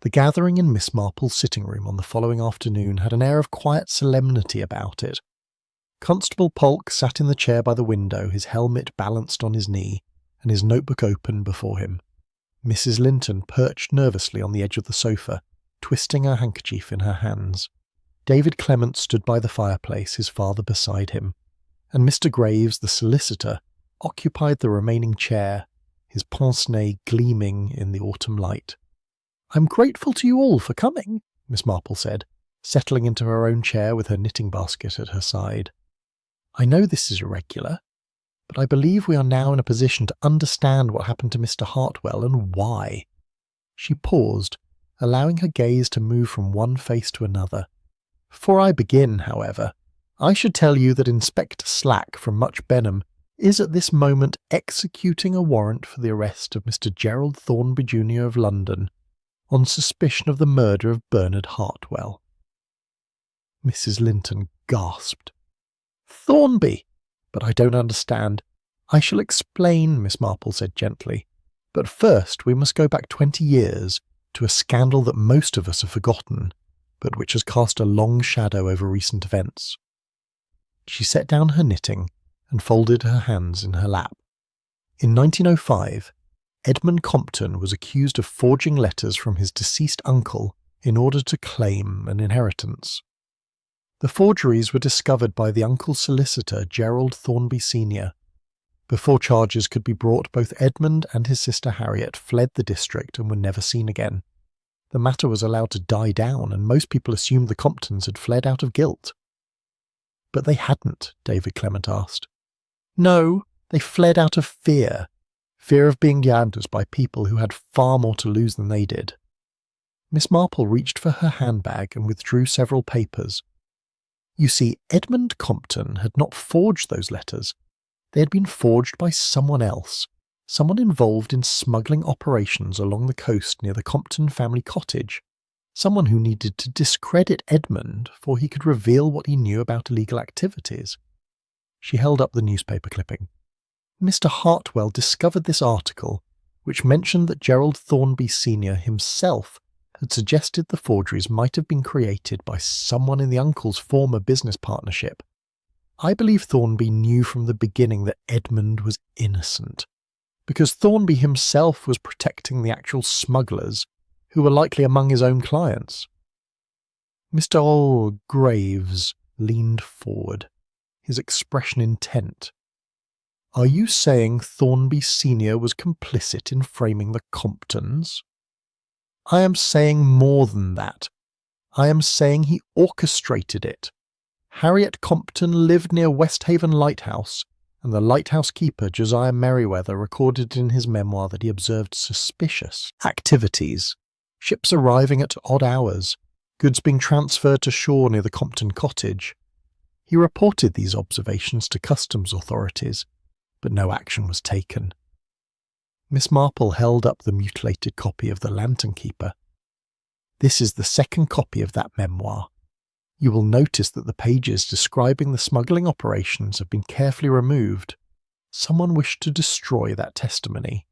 A: The gathering in Miss Marple's sitting room on the following afternoon had an air of quiet solemnity about it. Constable Polk sat in the chair by the window, his helmet balanced on his knee, and his notebook open before him. Mrs. Linton perched nervously on the edge of the sofa, twisting her handkerchief in her hands. David Clement stood by the fireplace, his father beside him, and Mr. Graves, the solicitor, occupied the remaining chair, his pince-nez gleaming in the autumn light. "I'm grateful to you all for coming," Miss Marple said, settling into her own chair with her knitting basket at her side. "I know this is irregular, but I believe we are now in a position to understand what happened to Mr. Hartwell and why." She paused, allowing her gaze to move from one face to another. "Before I begin, however, I should tell you that Inspector Slack from Much Benham is at this moment executing a warrant for the arrest of Mr. Gerald Thornby Jr. of London, on suspicion of the murder of Bernard Hartwell." Mrs. Linton gasped. "Thornby! But I don't understand. "I shall explain," Miss Marple said gently. "But first we must go back 20 years to a scandal that most of us have forgotten, but which has cast a long shadow over recent events." She set down her knitting and folded her hands in her lap. In 1905, Edmund Compton was accused of forging letters from his deceased uncle in order to claim an inheritance. The forgeries were discovered by the uncle's solicitor, Gerald Thornby Sr. Before charges could be brought, both Edmund and his sister Harriet fled the district and were never seen again. The matter was allowed to die down, and most people assumed the Comptons had fled out of guilt. "But they hadn't," David Clement asked. "No, they fled out of fear of being yabbed by people who had far more to lose than they did." Miss Marple reached for her handbag and withdrew several papers. You see, Edmund Compton had not forged those letters. They had been forged by someone else, someone involved in smuggling operations along the coast near the Compton family cottage, someone who needed to discredit Edmund before he could reveal what he knew about illegal activities. She held up the newspaper clipping. Mr. Hartwell discovered this article, which mentioned that Gerald Thornby Sr. himself had suggested the forgeries might have been created by someone in the uncle's former business partnership. I believe Thornby knew from the beginning that Edmund was innocent, because Thornby himself was protecting the actual smugglers, who were likely among his own clients. Mr. Graves leaned forward, his expression intent. "Are you saying Thornby Sr. was complicit in framing the Comptons?" "I am saying more than that. I am saying he orchestrated it. Harriet Compton lived near Westhaven Lighthouse, and the lighthouse keeper Josiah Merriweather recorded in his memoir that he observed suspicious activities, ships arriving at odd hours, goods being transferred to shore near the Compton cottage. He reported these observations to customs authorities, but no action was taken." Miss Marple held up the mutilated copy of The Lantern Keeper. "This is the second copy of that memoir. You will notice that the pages describing the smuggling operations have been carefully removed. Someone wished to destroy that testimony."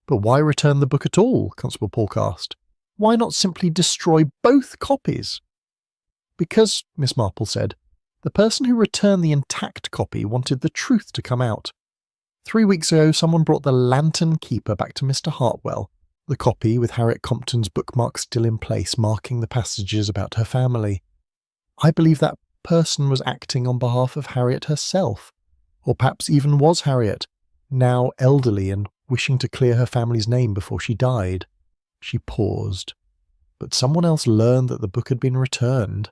A: "But why return the book at all?" Constable Polk asked. "Why not simply destroy both copies?" "Because," Miss Marple said, "the person who returned the intact copy wanted the truth to come out. 3 weeks ago, someone brought The Lantern Keeper back to Mr. Hartwell, the copy with Harriet Compton's bookmark still in place, marking the passages about her family. I believe that person was acting on behalf of Harriet herself, or perhaps even was Harriet, now elderly and wishing to clear her family's name before she died." She paused. But someone else learned that the book had been returned.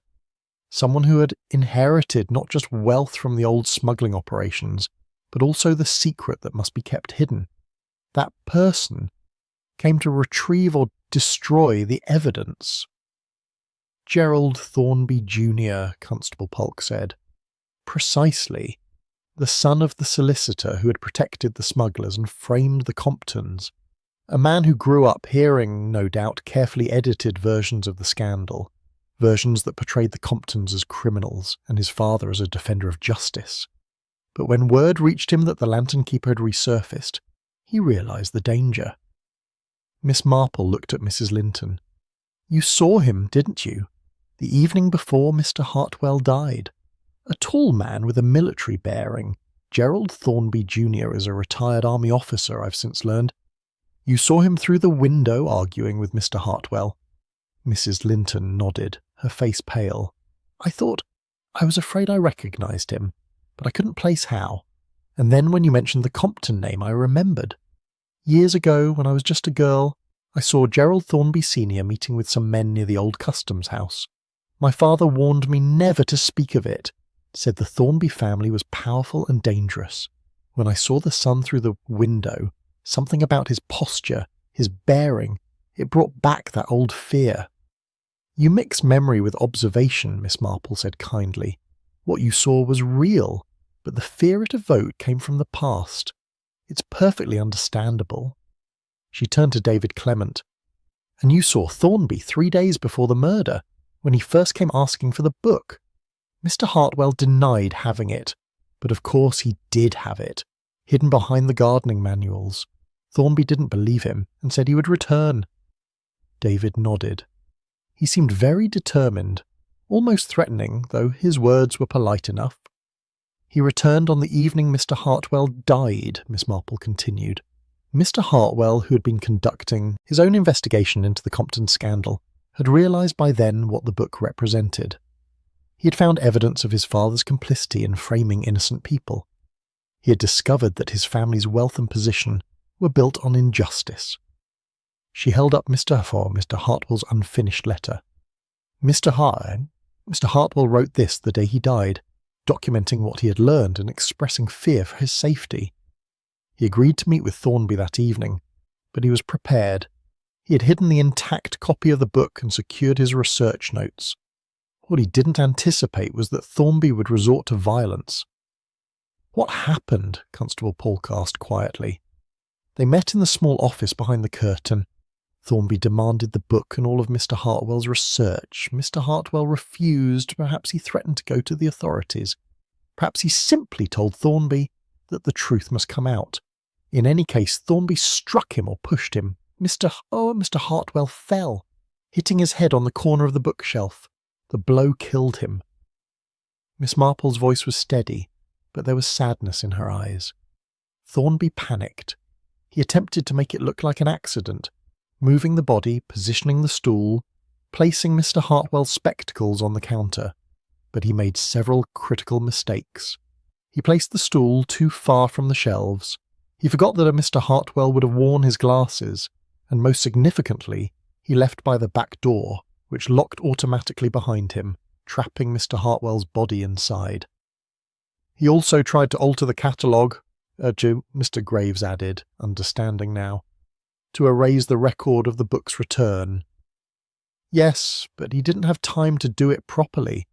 A: Someone who had inherited not just wealth from the old smuggling operations, but also the secret that must be kept hidden. That person came to retrieve or destroy the evidence. "Gerald Thornby Jr., Constable Polk said. "Precisely. The son of the solicitor who had protected the smugglers and framed the Comptons. A man who grew up hearing, no doubt, carefully edited versions of the scandal, versions that portrayed the Comptons as criminals and his father as a defender of justice. But when word reached him that the Lantern Keeper had resurfaced, he realised the danger." Miss Marple looked at Mrs. Linton. "You saw him, didn't you? The evening before Mr. Hartwell died. A tall man with a military bearing. Gerald Thornby Jr. is a retired army officer, I've since learned. You saw him through the window arguing with Mr. Hartwell." Mrs. Linton nodded, her face pale. I was afraid I recognised him, but I couldn't place how. And then when you mentioned the Compton name, I remembered. Years ago, when I was just a girl, I saw Gerald Thornby Sr. meeting with some men near the old customs house. My father warned me never to speak of it, said the Thornby family was powerful and dangerous. When I saw the son through the window, something about his posture, his bearing, it brought back that old fear. "You mix memory with observation," Miss Marple said kindly. "What you saw was real, but the fear it evoked came from the past. It's perfectly understandable." She turned to David Clement. "And you saw Thornby 3 days before the murder, when he first came asking for the book. Mr. Hartwell denied having it, but of course he did have it. hidden behind the gardening manuals. Thornby didn't believe him and said he would return. David nodded. He seemed very determined, almost threatening, though his words were polite enough. He returned on the evening Mr. Hartwell died, Miss Marple continued. Mr. Hartwell, who had been conducting his own investigation into the Compton scandal, had realised by then what the book represented. He had found evidence of his father's complicity in framing innocent people. He had discovered that his family's wealth and position were built on injustice. She held up Mr. Hartwell's unfinished letter. Mr. Hartwell wrote this the day he died, documenting what he had learned and expressing fear for his safety. He agreed to meet with Thornby that evening, but he was prepared. He had hidden the intact copy of the book and secured his research notes. What he didn't anticipate was that Thornby would resort to violence. "What happened?" Constable Polk asked quietly. They met in the small office behind the curtain. Thornby demanded the book and all of Mr. Hartwell's research. Mr. Hartwell refused. Perhaps he threatened to go to the authorities. Perhaps he simply told Thornby that the truth must come out. In any case, Thornby struck him or pushed him. Mr. Hartwell fell, hitting his head on the corner of the bookshelf. The blow killed him. Miss Marple's voice was steady, but there was sadness in her eyes. Thornby panicked. He attempted to make it look like an accident, moving the body, positioning the stool, placing Mr. Hartwell's spectacles on the counter, but he made several critical mistakes. He placed the stool too far from the shelves. He forgot that a Mr. Hartwell would have worn his glasses, and most significantly, he left by the back door, which locked automatically behind him, trapping Mr. Hartwell's body inside. He also tried to alter the catalogue, Mr. Graves added, understanding now, to erase the record of the book's return. Yes, but he didn't have time to do it properly.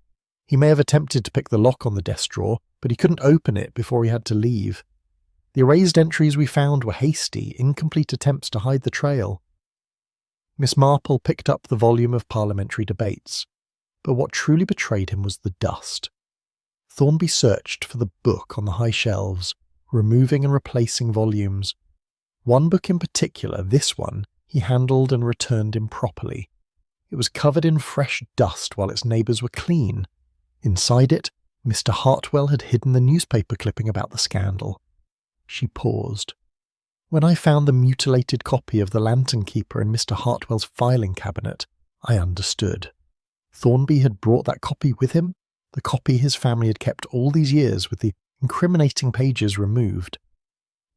A: He may have attempted to pick the lock on the desk drawer, but he couldn't open it before he had to leave. The erased entries we found were hasty, incomplete attempts to hide the trail. Miss Marple picked up the volume of parliamentary debates, but what truly betrayed him was the dust. Thornby searched for the book on the high shelves, removing and replacing volumes. One book in particular, this one, he handled and returned improperly. It was covered in fresh dust while its neighbours were clean. Inside it, Mr. Hartwell had hidden the newspaper clipping about the scandal. She paused. When I found the mutilated copy of The Lantern Keeper in Mr. Hartwell's filing cabinet, I understood. Thornby had brought that copy with him, the copy his family had kept all these years with the incriminating pages removed.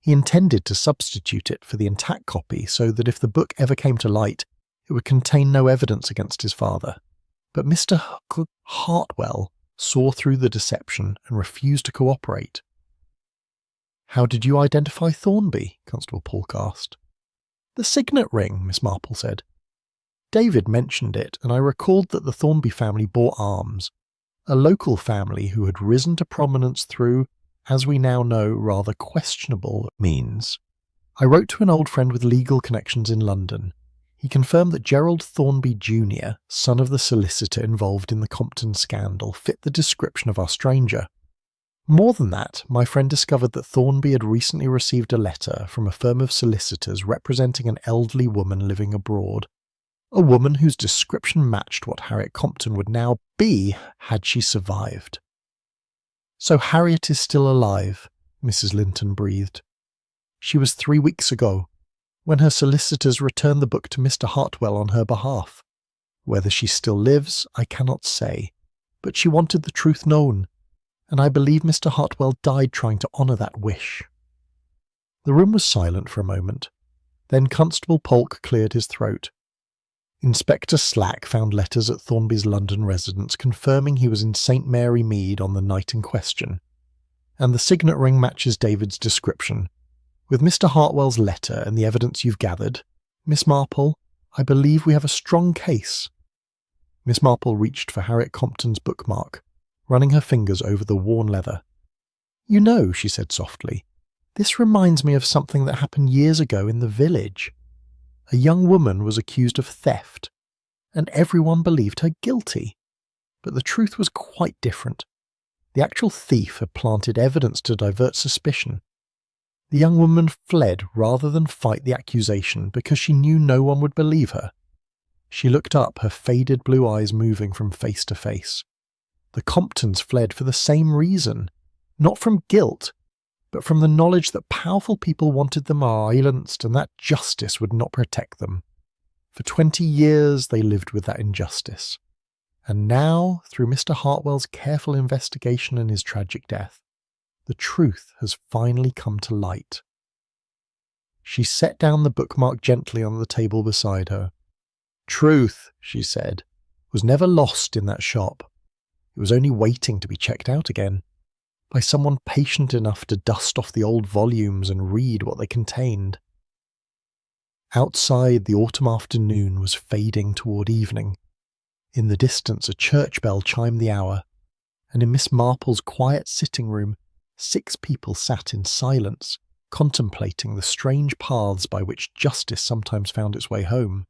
A: He intended to substitute it for the intact copy so that if the book ever came to light, it would contain no evidence against his father. But Mr. Hartwell saw through the deception and refused to cooperate. "How did you identify Thornby?" Constable Polk asked. "The signet ring," Miss Marple said. "David mentioned it, and I recalled that the Thornby family bore arms, a local family who had risen to prominence through, as we now know, rather questionable means. I wrote to an old friend with legal connections in London. He confirmed that Gerald Thornby Jr., son of the solicitor involved in the Compton scandal, fit the description of our stranger. More than that, my friend discovered that Thornby had recently received a letter from a firm of solicitors representing an elderly woman living abroad, a woman whose description matched what Harriet Compton would now be had she survived." "So Harriet is still alive," Mrs. Linton breathed. "She was 3 weeks ago, when her solicitors returned the book to Mr. Hartwell on her behalf. Whether she still lives, I cannot say, but she wanted the truth known, and I believe Mr. Hartwell died trying to honour that wish." The room was silent for a moment. Then Constable Polk cleared his throat. Inspector Slack found letters at Thornby's London residence confirming he was in St. Mary Mead on the night in question, and the signet ring matches David's description. With Mr. Hartwell's letter and the evidence you've gathered, Miss Marple, I believe we have a strong case." Miss Marple reached for Harriet Compton's bookmark, running her fingers over the worn leather. "You know," she said softly, "this reminds me of something that happened years ago in the village. A young woman was accused of theft, and everyone believed her guilty. But the truth was quite different. The actual thief had planted evidence to divert suspicion. The young woman fled rather than fight the accusation because she knew no one would believe her. She looked up, her faded blue eyes moving from face to face. The Comptons fled for the same reason, not from guilt, but from the knowledge that powerful people wanted them silenced and that justice would not protect them. For 20 years they lived with that injustice. And now, through Mr. Hartwell's careful investigation and his tragic death, the truth has finally come to light. She set down the bookmark gently on the table beside her. Truth, she said, was never lost in that shop. It was only waiting to be checked out again, by someone patient enough to dust off the old volumes and read what they contained. Outside, the autumn afternoon was fading toward evening. In the distance, a church bell chimed the hour, and in Miss Marple's quiet sitting room, 6 people sat in silence, contemplating the strange paths by which justice sometimes found its way home.